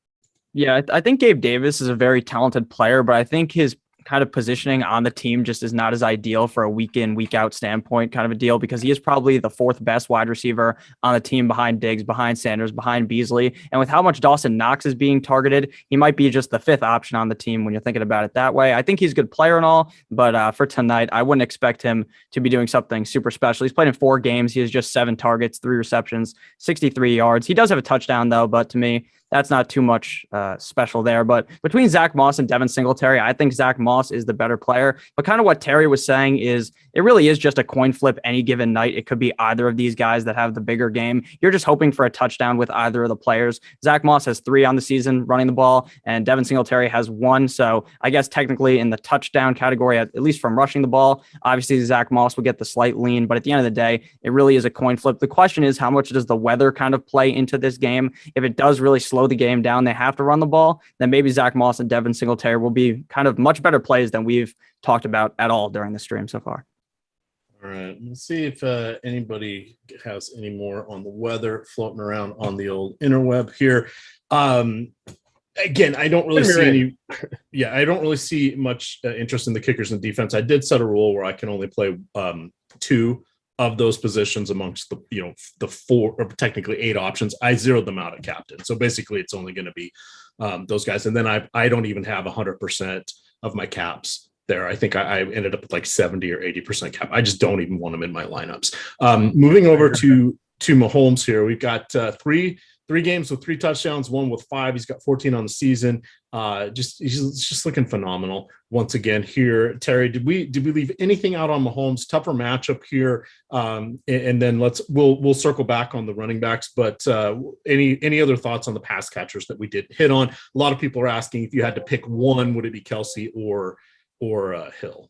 Yeah, I think Gabe Davis is a very talented player, but I think his kind of positioning on the team just is not as ideal for a week in, week out standpoint kind of a deal, because he is probably the fourth best wide receiver on the team behind Diggs, behind Sanders, behind Beasley. And with how much Dawson Knox is being targeted, he might be just the fifth option on the team when you're thinking about it that way. I think he's a good player and all, but for tonight, I wouldn't expect him to be doing something super special. He's played in 4 games. He has just 7 targets, 3 receptions, 63 yards. He does have a touchdown though, but to me, that's not too much special there. But between Zach Moss and Devin Singletary, I think Zach Moss is the better player. But kind of what Terry was saying is it really is just a coin flip any given night. It could be either of these guys that have the bigger game. You're just hoping for a touchdown with either of the players. Zach Moss has 3 on the season running the ball, and Devin Singletary has 1. So I guess technically in the touchdown category, at least from rushing the ball, obviously Zach Moss will get the slight lean. But at the end of the day, it really is a coin flip. The question is, how much does the weather kind of play into this game? If it does really slow the game down, they have to run the ball, then maybe Zach Moss and Devin Singletary will be kind of much better plays than we've talked about at all during the stream so far. All right, let's see if anybody has any more on the weather floating around on the old interweb here. Again, I don't really see any. Yeah, I don't really see much interest in the kickers and defense. I did set a rule where I can only play 2 of those positions amongst the 4 or technically 8 options. I zeroed them out at captain. So basically it's only going to be those guys. And then I don't even have 100% of my caps there. I think I ended up with like 70 or 80% cap. I just don't even want them in my lineups. Moving over to Mahomes here. We've got 3 games with 3 touchdowns, 1 with 5. He's got 14 on the season. He's just looking phenomenal once again here. Terry, did we leave anything out on Mahomes? Tougher matchup here, and then we'll circle back on the running backs. But any other thoughts on the pass catchers that we did hit on? A lot of people are asking if you had to pick one, would it be Kelsey or Hill?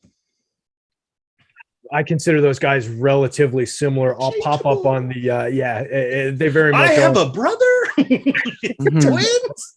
I consider those guys relatively similar. I'll pop up on the they very much. I have a brother. Twins.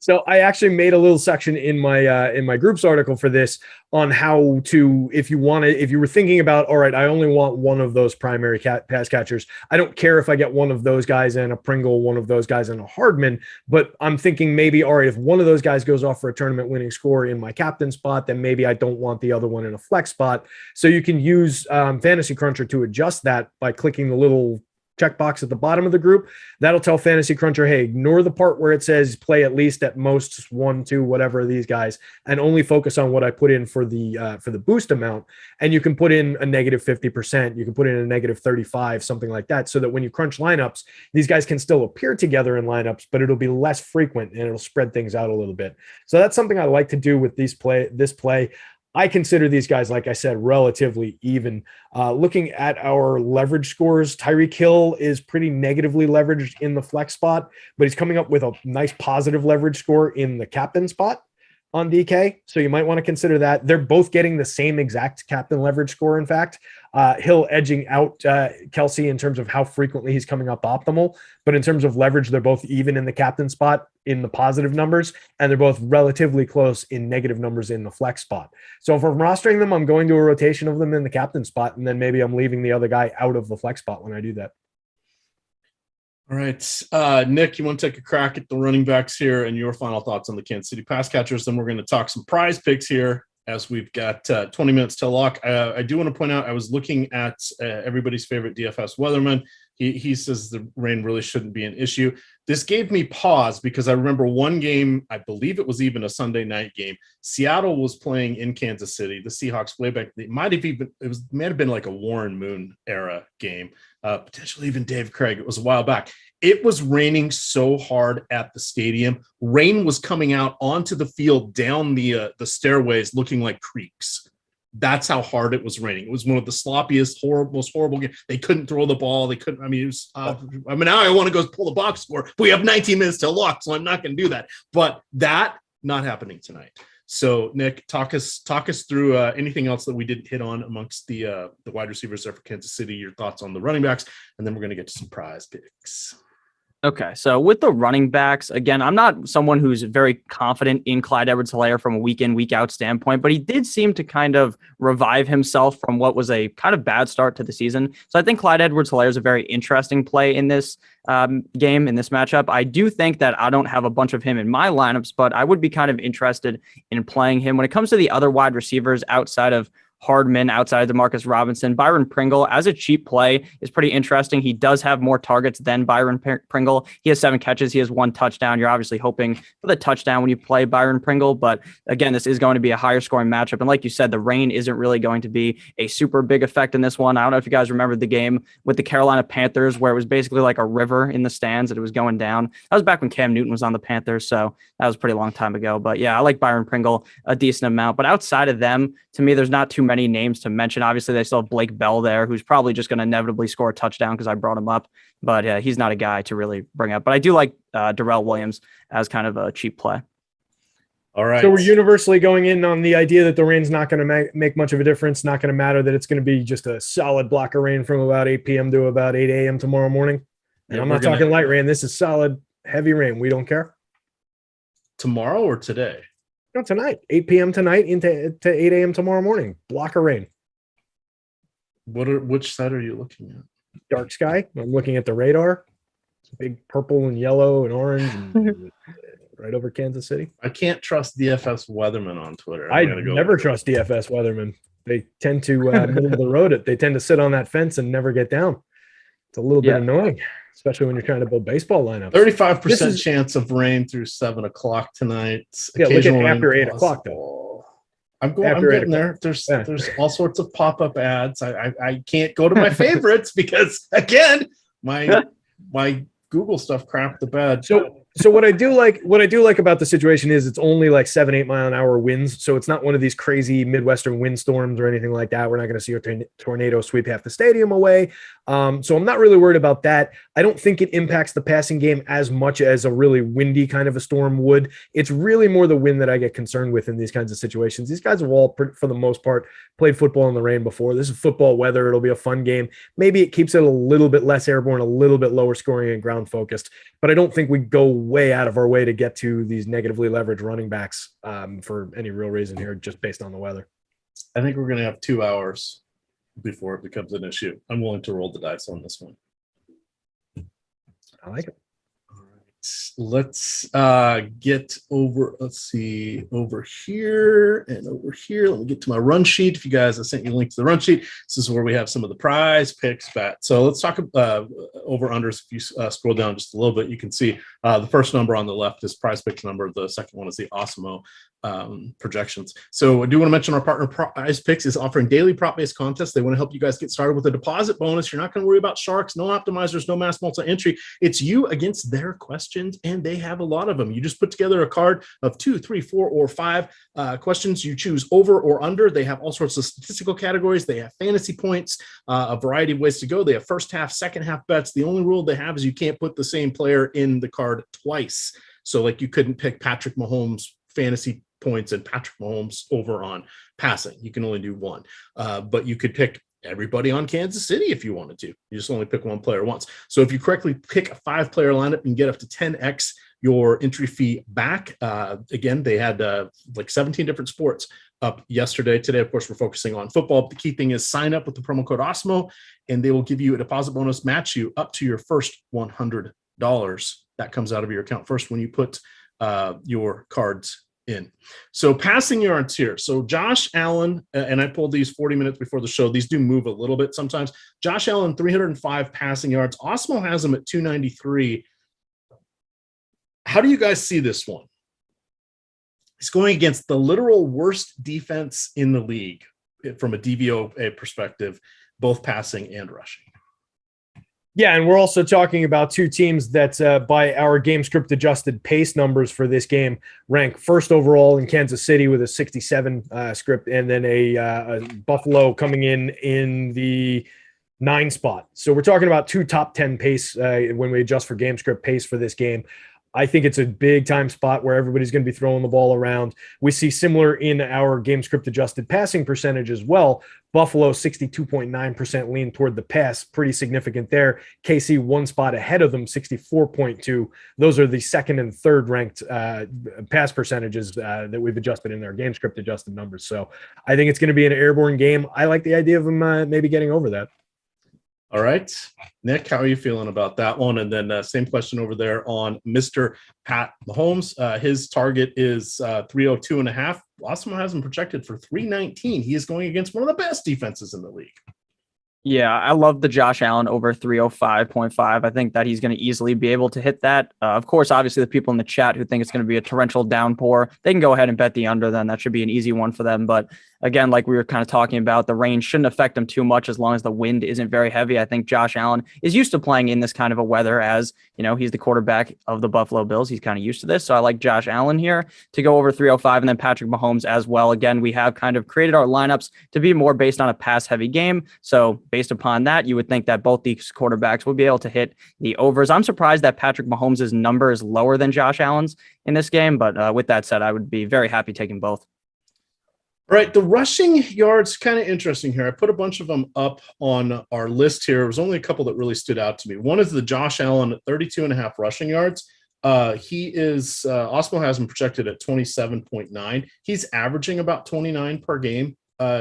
So I actually made a little section in my groups article for this on how to, if you were thinking about, all right, I only want one of those primary pass catchers. I don't care if I get one of those guys and a Pringle, one of those guys and a Hardman, but I'm thinking maybe, all right, if one of those guys goes off for a tournament winning score in my captain spot, then maybe I don't want the other one in a flex spot. So you can use Fantasy Cruncher to adjust that by clicking the little checkbox at the bottom of the group. That'll tell Fantasy Cruncher, hey, ignore the part where it says play at least at most 1, 2, whatever of these guys, and only focus on what I put in for the boost amount. And you can put in a negative 50%, you can put in a negative 35, something like that, so that when you crunch lineups, these guys can still appear together in lineups, but it'll be less frequent and it'll spread things out a little bit. So that's something I like to do with this play. I consider these guys, like I said, relatively even. Looking at our leverage scores, Tyreek Hill is pretty negatively leveraged in the flex spot, but he's coming up with a nice positive leverage score in the captain spot on DK. So you might want to consider that. They're both getting the same exact captain leverage score, in fact. Hill edging out Kelsey in terms of how frequently he's coming up optimal. But in terms of leverage, they're both even in the captain spot in the positive numbers, and they're both relatively close in negative numbers in the flex spot. So if I'm rostering them, I'm going to a rotation of them in the captain spot, and then maybe I'm leaving the other guy out of the flex spot when I do that. All right. Nick, you want to take a crack at the running backs here and your final thoughts on the Kansas City pass catchers? Then we're going to talk some prize picks here as we've got 20 minutes till lock. I do want to point out, I was looking at everybody's favorite DFS weatherman. He says the rain really shouldn't be an issue. This gave me pause because I remember one game, I believe it was even a Sunday night game. Seattle was playing in Kansas City. The Seahawks way back. It might have been like a Warren Moon era game, potentially even Dave Craig. It was a while back. It was raining so hard at the stadium. Rain was coming out onto the field down the stairways, looking like creeks. That's how hard it was raining. It was one of the sloppiest, most horrible games. They couldn't throw the ball. They couldn't. I mean, it was. Now I want to go pull the box score. But we have 19 minutes to lock, so I'm not going to do that. But that not happening tonight. So, Nick, talk us through anything else that we didn't hit on amongst the wide receivers there for Kansas City. Your thoughts on the running backs, and then we're going to get to some prize picks. Okay, so with the running backs, again, I'm not someone who's very confident in Clyde Edwards-Helaire from a week in, week out standpoint, but he did seem to kind of revive himself from what was a kind of bad start to the season. So I think Clyde Edwards-Helaire is a very interesting play in this game, in this matchup. I do think that I don't have a bunch of him in my lineups, but I would be kind of interested in playing him. When it comes to the other wide receivers outside of Hardman, outside of Demarcus Robinson, Byron Pringle as a cheap play is pretty interesting. He does have more targets than Byron Pringle. He has 7 catches. He has 1 touchdown. You're obviously hoping for the touchdown when you play Byron Pringle. But again, this is going to be a higher scoring matchup. And like you said, the rain isn't really going to be a super big effect in this one. I don't know if you guys remember the game with the Carolina Panthers where it was basically like a river in the stands and it was going down. That was back when Cam Newton was on the Panthers. So that was a pretty long time ago. But yeah, I like Byron Pringle a decent amount. But outside of them, to me, there's not too many names to mention. Obviously, they still have Blake Bell there, who's probably just going to inevitably score a touchdown because I brought him up. But yeah, he's not a guy to really bring up. But I do like Darrell Williams as kind of a cheap play. All right. So we're universally going in on the idea that the rain's not going to make much of a difference, not going to matter, that it's going to be just a solid block of rain from about 8 p.m. to about 8 a.m. tomorrow morning. And Yeah, I'm not talking light rain. This is solid, heavy rain. We don't care. Tomorrow or today? No, tonight, 8 p.m. tonight into 8 a.m. tomorrow morning. Block of rain. Which side are you looking at? Dark sky. I'm looking at the radar. It's big purple and yellow and orange and right over Kansas City. I can't trust DFS weathermen on Twitter. I never trust DFS weathermen. They tend to middle of the road it. They tend to sit on that fence and never get down. It's a little bit annoying, especially when you're trying to build baseball lineups. 35% chance of rain through 7 o'clock tonight. Yeah, look at after 8 o'clock though. I'm getting there. There's all sorts of pop-up ads. I can't go to my favorites because again, my Google stuff crapped the bed. So what I do like about the situation is it's only like 7-8 mile an hour winds. So it's not one of these crazy Midwestern windstorms or anything like that. We're not going to see a tornado sweep half the stadium away. So I'm not really worried about that. I don't think it impacts the passing game as much as a really windy kind of a storm would. It's really more the wind that I get concerned with in these kinds of situations. These guys have all, for the most part, played football in the rain before. This is football weather. It'll be a fun game. Maybe it keeps it a little bit less airborne, a little bit lower scoring and ground focused. But I don't think we go way out of our way to get to these negatively leveraged running backs for any real reason here, just based on the weather. I think we're going to have 2 hours before it becomes an issue. I'm willing to roll the dice on this one. I like it. All right. Let's get over, over here and over here. Let me get to my run sheet. If you guys, I sent you a link to the run sheet. This is where we have some of the prize picks bet. So let's talk over unders. If you scroll down just a little bit, you can see the first number on the left is PrizePicks number. The second one is the Awesemo projections. So I do want to mention our partner PrizePicks is offering daily prop-based contests. They want to help you guys get started with a deposit bonus. You're not going to worry about sharks, no optimizers, no mass multi-entry. It's you against their questions, and they have a lot of them. You just put together a card of 2, 3, 4, or 5 questions. You choose over or under. They have all sorts of statistical categories. They have fantasy points, a variety of ways to go. They have first half, second half bets. The only rule they have is you can't put the same player in the card twice. So like you couldn't pick Patrick Mahomes fantasy points and Patrick Mahomes over on passing. You can only do one, but you could pick everybody on Kansas City if you wanted to. You just only pick one player once. So if you correctly pick a 5-player lineup, you can get up to 10x your entry fee back. Again, they had like 17 different sports up yesterday. Today, of course, we're focusing on football. But the key thing is sign up with the promo code Awesemo, and they will give you a deposit bonus, match you up to your first $100. That comes out of your account first when you put your cards in. So passing yards here. So Josh Allen, and I pulled these 40 minutes before the show. These do move a little bit sometimes. Josh Allen, 305 passing yards. Awesemo has him at 293. How do you guys see this one? He's going against the literal worst defense in the league from a DVOA perspective, both passing and rushing. Yeah, and we're also talking about two teams that, by our game script adjusted pace numbers for this game, rank first overall in Kansas City with a 67 script, and then a Buffalo coming in the 9 spot. So we're talking about two top 10 pace when we adjust for game script pace for this game. I think it's a big time spot where everybody's going to be throwing the ball around. We see similar in our game script adjusted passing percentage as well. Buffalo 62.9% lean toward the pass, pretty significant there. KC 1 spot ahead of them, 64.2. Those are the second and third ranked pass percentages that we've adjusted in our game script adjusted numbers. So I think it's going to be an airborne game. I like the idea of them maybe getting over that. All right, Nick, how are you feeling about that one? And then same question over there on Mr. Pat Mahomes. His target is 302.5. Awesemo has him projected for 319. He is going against one of the best defenses in the league. Yeah, I love the Josh Allen over 305.5. I think that he's going to easily be able to hit that. Of course, obviously, the people in the chat who think it's going to be a torrential downpour, they can go ahead and bet the under then. That should be an easy one for them. But again, like we were kind of talking about, the rain shouldn't affect him too much as long as the wind isn't very heavy. I think Josh Allen is used to playing in this kind of a weather as, you know, he's the quarterback of the Buffalo Bills. He's kind of used to this. So I like Josh Allen here to go over 305 and then Patrick Mahomes as well. Again, we have kind of created our lineups to be more based on a pass-heavy game. So based upon that, you would think that both these quarterbacks would be able to hit the overs. I'm surprised that Patrick Mahomes' number is lower than Josh Allen's in this game. But with that said, I would be very happy taking both. All right, the rushing yards, kind of interesting here. I put a bunch of them up on our list here. There was only a couple that really stood out to me. One is the Josh Allen at 32.5 rushing yards. He is, Awesemo has him projected at 27.9. He's averaging about 29 per game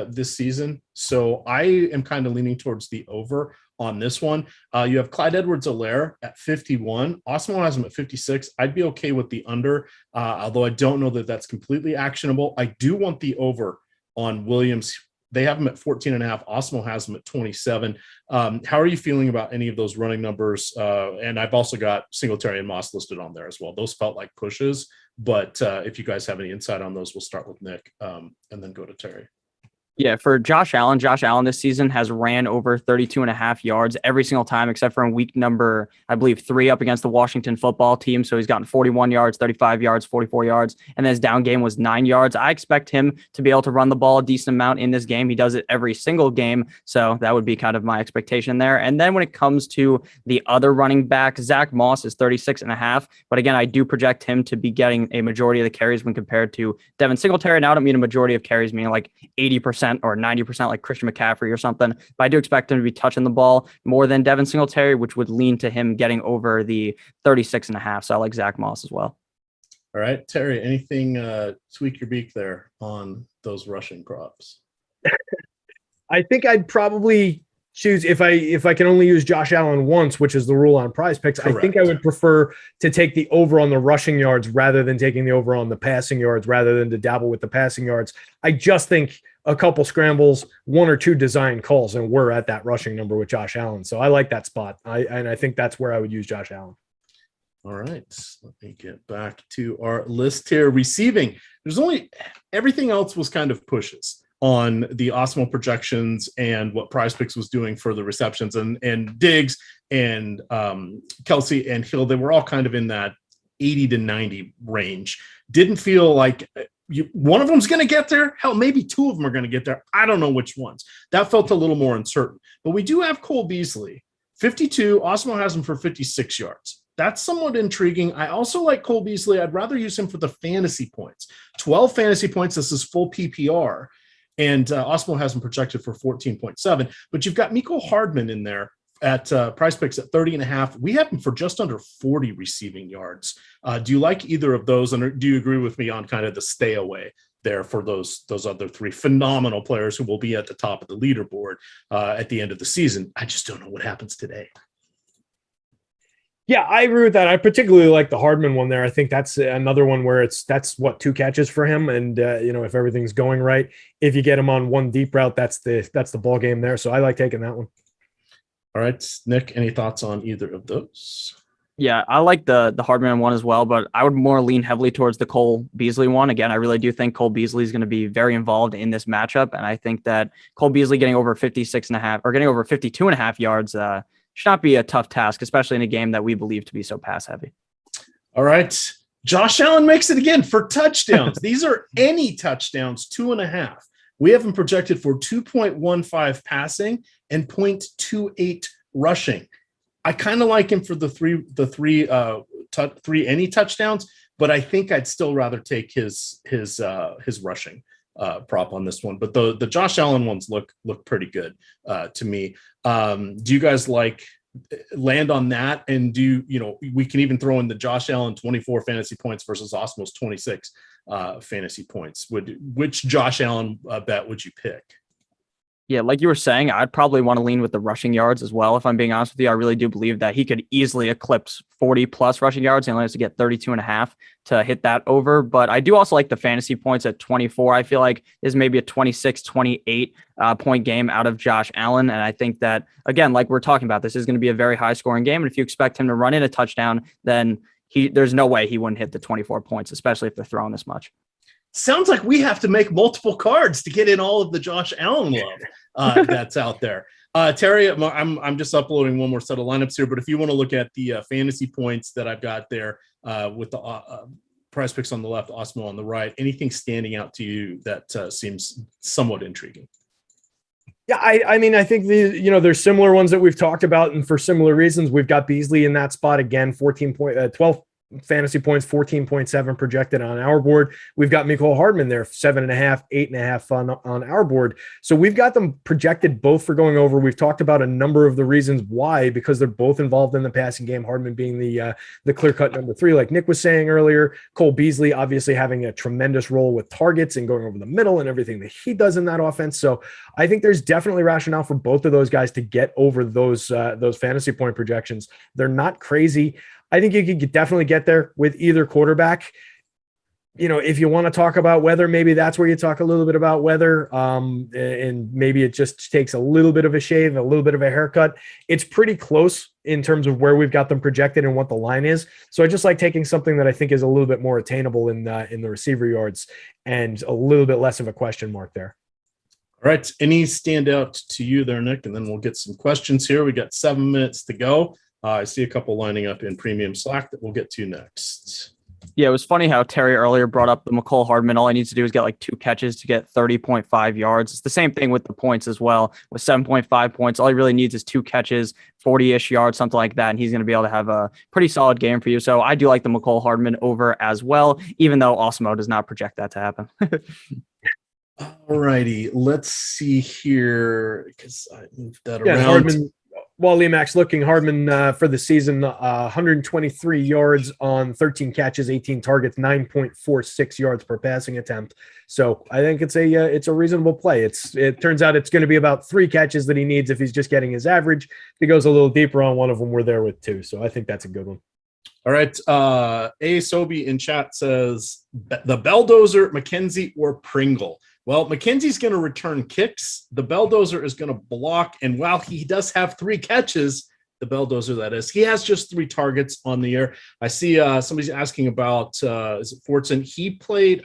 this season. So I am kind of leaning towards the over on this one. You have Clyde Edwards-Helaire at 51. Awesemo has him at 56. I'd be okay with the under, although I don't know that that's completely actionable. I do want the over on Williams. They have him at 14.5. Awesemo has him at 27. How are you feeling about any of those running numbers? And I've also got Singletary and Moss listed on there as well. Those felt like pushes, but if you guys have any insight on those, we'll start with Nick and then go to Terry. Yeah, for Josh Allen this season has ran over 32.5 yards every single time, except for in week number, I believe, 3 up against the Washington football team. So he's gotten 41 yards, 35 yards, 44 yards, and then his down game was 9 yards. I expect him to be able to run the ball a decent amount in this game. He does it every single game. So that would be kind of my expectation there. And then when it comes to the other running back, Zach Moss is 36.5. But again, I do project him to be getting a majority of the carries when compared to Devin Singletary. Now I don't mean a majority of carries, meaning like 80% or 90% like Christian McCaffrey or something. But I do expect him to be touching the ball more than Devin Singletary, which would lean to him getting over the 36.5. So I like Zach Moss as well. All right, Terry, anything tweak your beak there on those rushing props? I think I'd probably choose if I can only use Josh Allen once, which is the rule on PrizePicks. I think I would prefer to take the over on the rushing yards rather than taking the over on the passing yards, rather than to dabble with the passing yards. I just think a couple scrambles, 1 or 2 design calls, and we're at that rushing number with Josh Allen. So I like that spot. I think that's where I would use Josh Allen. All right, let me get back to our list here. Receiving, there's only everything else was kind of pushes on the Awesemo projections and what PrizePicks was doing for the receptions, and Diggs and Kelsey and Hill. They were all kind of in that 80 to 90 range. Didn't feel like one of them's going to get there. Hell, maybe 2 of them are going to get there. I don't know which ones. That felt a little more uncertain. But we do have Cole Beasley, 52. Awesemo has him for 56 yards. That's somewhat intriguing. I also like Cole Beasley. I'd rather use him for the fantasy points. 12 fantasy points. This is full PPR. And Awesemo has him projected for 14.7. But you've got Mecole Hardman in there at PrizePicks at 30.5. We have him for just under 40 receiving yards. Do you like either of those? And do you agree with me on kind of the stay away there for those other 3 phenomenal players who will be at the top of the leaderboard at the end of the season? I just don't know what happens today. Yeah, I agree with that. I particularly like the Hardman one there. I think that's another one where that's what 2 catches for him, and if everything's going right, if you get him on one deep route, that's the ball game there. So I like taking that one. All right, Nick, any thoughts on either of those? Yeah, I like the Hardman one as well, but I would more lean heavily towards the Cole Beasley one. Again, I really do think Cole Beasley is going to be very involved in this matchup, and I think that Cole Beasley getting over 56.5 or getting over 52.5 yards should not be a tough task, especially in a game that we believe to be so pass heavy. All right. Josh Allen makes it again for touchdowns. These are any touchdowns, 2.5. We have him projected for 2.15 passing and 0.28 rushing. I kind of like him for the three any touchdowns, but I think I'd still rather take his rushing prop on this one. But the Josh Allen ones look pretty good to me. Do you guys land on that? And we can even throw in the Josh Allen 24 fantasy points versus Awesemo's 26 fantasy points. Which Josh Allen bet would you pick? Yeah, like you were saying, I'd probably want to lean with the rushing yards as well. If I'm being honest with you, I really do believe that he could easily eclipse 40 plus rushing yards and only has to get 32.5 to hit that over. But I do also like the fantasy points at 24. I feel like there's maybe a 26, 28 point game out of Josh Allen. And I think that, again, like we're talking about, this is going to be a very high scoring game. And if you expect him to run in a touchdown, then there's no way he wouldn't hit the 24 points, especially if they're throwing this much. Sounds like we have to make multiple cards to get in all of the Josh Allen love that's out there. Terry, I'm just uploading one more set of lineups here, but if you want to look at the fantasy points that I've got there with the PrizePicks on the left, Awesemo on the right, anything standing out to you that seems somewhat intriguing? Yeah, I mean, I think there's similar ones that we've talked about, and for similar reasons, we've got Beasley in that spot again, 12 fantasy points, 14.7 projected on our board. We've got Mecole Hardman there, 7.5, 8.5 on our board. So we've got them projected both for going over. We've talked about a number of the reasons why, because they're both involved in the passing game. Hardman being the clear-cut number 3, like Nick was saying earlier. Cole Beasley obviously having a tremendous role with targets and going over the middle and everything that he does in that offense. So I think there's definitely rationale for both of those guys to get over those fantasy point projections. They're not crazy. I think you could definitely get there with either quarterback. If you want to talk about weather, maybe that's where you talk a little bit about weather. And maybe it just takes a little bit of a shave, a little bit of a haircut. It's pretty close in terms of where we've got them projected and what the line is. So I just like taking something that I think is a little bit more attainable in the receiver yards and a little bit less of a question mark there. All right. Any standout to you there, Nick? And then we'll get some questions here. We got 7 minutes to go. I see a couple lining up in premium Slack that we'll get to next. Yeah, it was funny how Terry earlier brought up the Mecole Hardman. All he needs to do is get like 2 catches to get 30.5 yards. It's the same thing with the points as well. With 7.5 points, all he really needs is 2 catches, 40-ish yards, something like that, and he's going to be able to have a pretty solid game for you. So I do like the Mecole Hardman over as well, even though Awesemo does not project that to happen. All righty, let's see here because I moved that around. Hardman. While Liamac's looking, Hardman for the season, 123 yards on 13 catches, 18 targets, 9.46 yards per passing attempt. So I think it's a reasonable play. It turns out it's going to be about 3 catches that he needs if he's just getting his average. If he goes a little deeper on one of them, we're there with 2. So I think that's a good one. All right. A. Sobe in chat says the Belldozer, McKenzie, or Pringle. Well, McKenzie's going to return kicks. The Belldozer is going to block. And while he does have 3 catches, the Belldozer, that is, he has just 3 targets on the year. I see somebody's asking about, is it Fortson?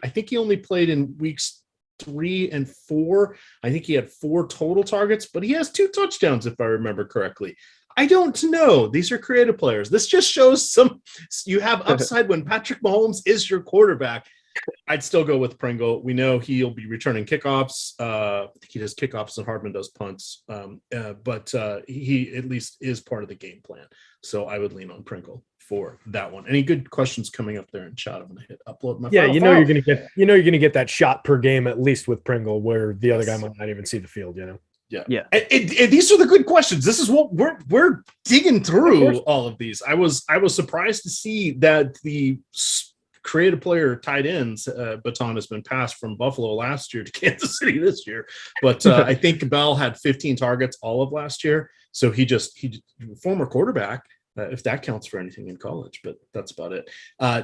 I think he only played in weeks 3 and 4. I think he had 4 total targets, but he has 2 touchdowns, if I remember correctly. I don't know. These are creative players. This just shows you have upside when Patrick Mahomes is your quarterback. I'd still go with Pringle. We know he'll be returning kickoffs. I think he does kickoffs and Hardman does punts. But he at least is part of the game plan. So I would lean on Pringle for that one. Any good questions coming up there in chat? I'm going to hit upload my file. You're going to get that shot per game at least with Pringle, where the other guy might not even see the field. Yeah. And these are the good questions. This is what we're digging through all of these. I was surprised to see that the creative player tight ends baton has been passed from Buffalo last year to Kansas City this year. But I think Bell had 15 targets all of last year. So he former quarterback, if that counts for anything in college, but that's about it.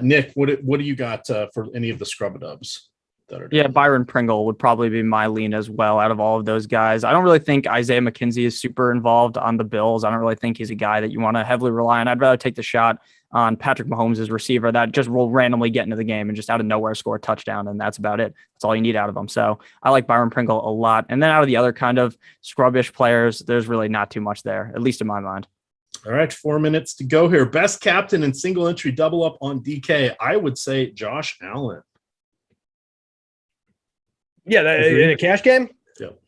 Nick, what do you got for any of the scrub-a-dubs that are down there? Byron Pringle would probably be my lean as well out of all of those guys. I don't really think Isaiah McKenzie is super involved on the Bills. I don't really think he's a guy that you want to heavily rely on. I'd rather take the shot on Patrick Mahomes' receiver that just will randomly get into the game and just out of nowhere score a touchdown, and that's about it. That's all you need out of them. So I like Byron Pringle a lot. And then out of the other kind of scrubbish players, there's really not too much there, at least in my mind. All right, 4 minutes to go here. Best captain and single entry double up on DK. I would say Josh Allen. Yeah, in a cash game? Yep.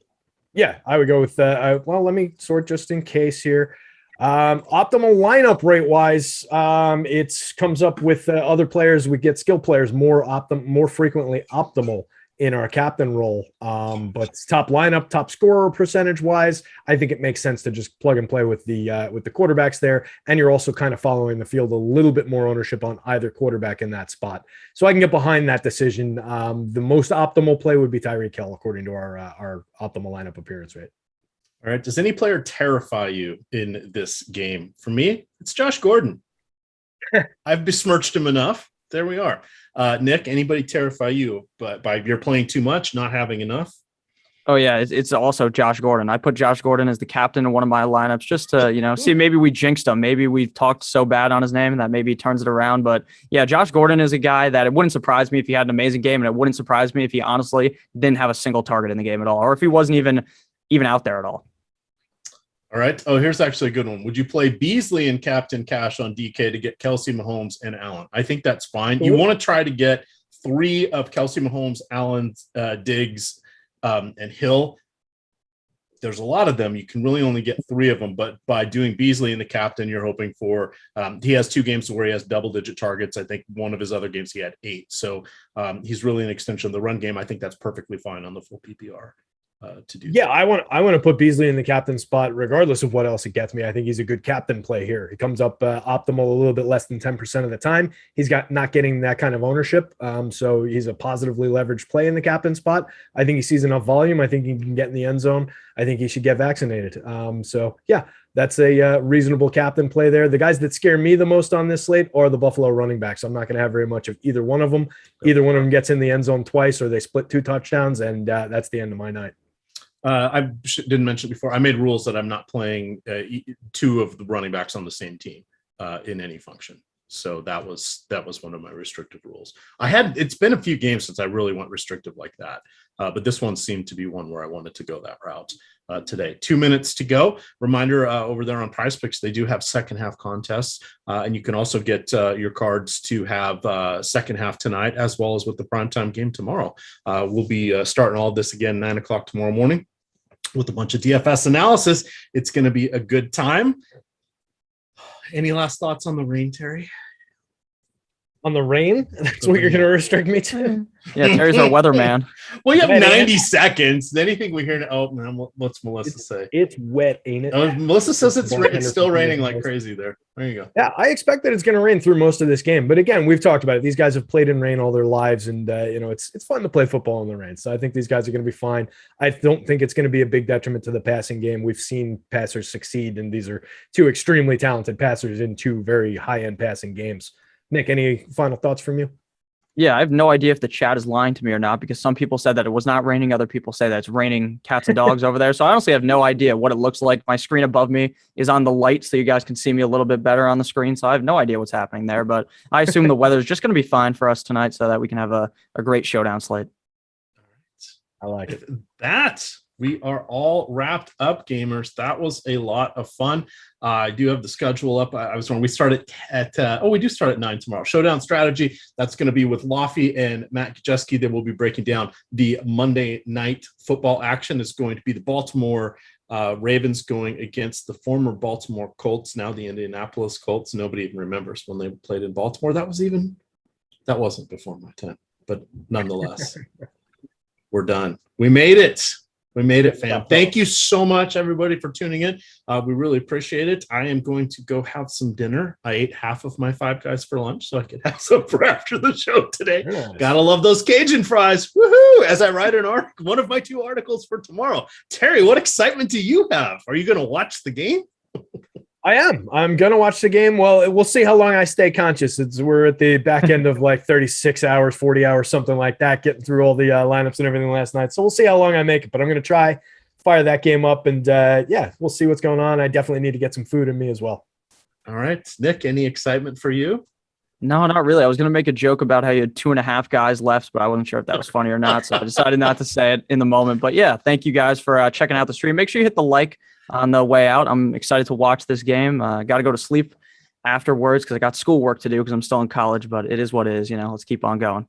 Yeah, I would go with well, let me sort just in case here. Optimal lineup rate wise, it comes up with other players. We get skill players more frequently optimal in our captain role. But top lineup, top scorer percentage wise, I think it makes sense to just plug and play with the quarterbacks there. And you're also kind of following the field, a little bit more ownership on either quarterback in that spot. So I can get behind that decision. The most optimal play would be Tyreek Hill, according to our optimal lineup appearance rate. All right. Does any player terrify you in this game? For me, it's Josh Gordon. I've besmirched him enough. There we are. Nick, anybody terrify you by you're playing too much, not having enough? Oh, yeah. It's also Josh Gordon. I put Josh Gordon as the captain in one of my lineups just to, see, maybe we jinxed him. Maybe we've talked so bad on his name that maybe he turns it around. But yeah, Josh Gordon is a guy that it wouldn't surprise me if he had an amazing game. And it wouldn't surprise me if he honestly didn't have a single target in the game at all, or if he wasn't even out there at all. All right. Oh, here's actually a good one. Would you play Beasley and Captain Cash on DK to get Kelsey, Mahomes, and Allen? I think that's fine. You want to try to get 3 of Kelsey, Mahomes, Allen, Diggs, and Hill. There's a lot of them. You can really only get 3 of them. But by doing Beasley and the captain, you're hoping for he has 2 games where he has double-digit targets. I think one of his other games he had 8. So he's really an extension of the run game. I think that's perfectly fine on the full PPR. To do. Yeah, I want to put Beasley in the captain spot, regardless of what else it gets me. I think he's a good captain play here. He comes up optimal a little bit less than 10% of the time. He's not getting that kind of ownership, so he's a positively leveraged play in the captain spot. I think he sees enough volume. I think he can get in the end zone. I think he should get vaccinated. So yeah, that's a reasonable captain play there. The guys that scare me the most on this slate are the Buffalo running backs. I'm not going to have very much of either one of them. Either one of them gets in the end zone twice, or they split 2 touchdowns, and that's the end of my night. I didn't mention before. I made rules that I'm not playing 2 of the running backs on the same team in any function. So that was one of my restrictive rules. It's been a few games since I really went restrictive like that, but this one seemed to be one where I wanted to go that route today. 2 minutes to go. Reminder over there on PrizePicks, they do have second half contests, and you can also get your cards to have second half tonight, as well as with the primetime game tomorrow. We'll be starting all of this again 9 o'clock tomorrow morning with a bunch of DFS analysis. It's going to be a good time. Any last thoughts on the rain, Terry? On the rain? That's what you're going to restrict me to? Yeah, Terry's our weatherman. Well, you have 90 seconds. Anything we hear? Oh, man, what's Melissa say? It's wet, ain't it? Melissa says it's still raining like crazy there. There you go. Yeah, I expect that it's going to rain through most of this game. But again, we've talked about it. These guys have played in rain all their lives, and it's fun to play football in the rain. So I think these guys are going to be fine. I don't think it's going to be a big detriment to the passing game. We've seen passers succeed, and these are 2 extremely talented passers in 2 very high-end passing games. Nick, any final thoughts from you? Yeah, I have no idea if the chat is lying to me or not, because some people said that it was not raining. Other people say that it's raining cats and dogs over there. So I honestly have no idea what it looks like. My screen above me is on the light, so you guys can see me a little bit better on the screen. So I have no idea what's happening there, but I assume the weather is just going to be fine for us tonight so that we can have a great showdown slate. I like it. We are all wrapped up, gamers. That was a lot of fun. I do have the schedule up. I was wrong. We start we do start at 9 tomorrow. Showdown strategy. That's going to be with Laffy and Matt Kajeski. They will be breaking down the Monday night football action. Is going to be the Baltimore Ravens going against the former Baltimore Colts, now the Indianapolis Colts. Nobody even remembers when they played in Baltimore. That wasn't before my time, but nonetheless, we're done. We made it. We made it, fam. Thank you so much, everybody, for tuning in. We really appreciate it. I am going to go have some dinner. I ate half of my Five Guys for lunch, so I could have some for after the show today. Nice. Gotta love those Cajun fries. Woohoo! As I write one of my 2 articles for tomorrow. Terry, what excitement do you have? Are you going to watch the game? I am. I'm going to watch the game. Well, we'll see how long I stay conscious. We're at the back end of like 36 hours, 40 hours, something like that, getting through all the lineups and everything last night. So we'll see how long I make it, but I'm going to try fire that game up and we'll see what's going on. I definitely need to get some food in me as well. All right, Nick, any excitement for you? No, not really. I was going to make a joke about how you had 2.5 guys left, but I wasn't sure if that was funny or not. So I decided not to say it in the moment. But yeah, thank you guys for checking out the stream. Make sure you hit the like on the way out. I'm excited to watch this game. Got to go to sleep afterwards because I got schoolwork to do because I'm still in college, but it is what it is. Let's keep on going.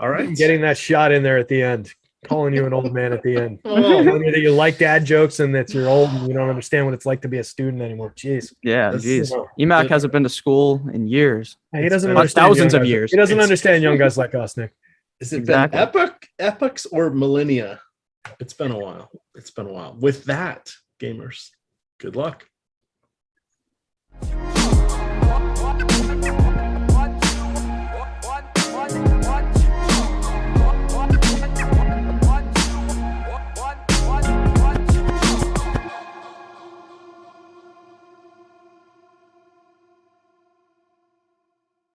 All right. Getting that shot in there at the end. Calling you an old man at the end. Telling you that you like dad jokes and that you're old and you don't understand what it's like to be a student anymore. Jeez. Yeah, jeez. EMAC hasn't been to school in years. He doesn't understand thousands of years. He doesn't understand young guys like us, Nick. Is it been epochs or millennia? It's been a while. With that, gamers, good luck.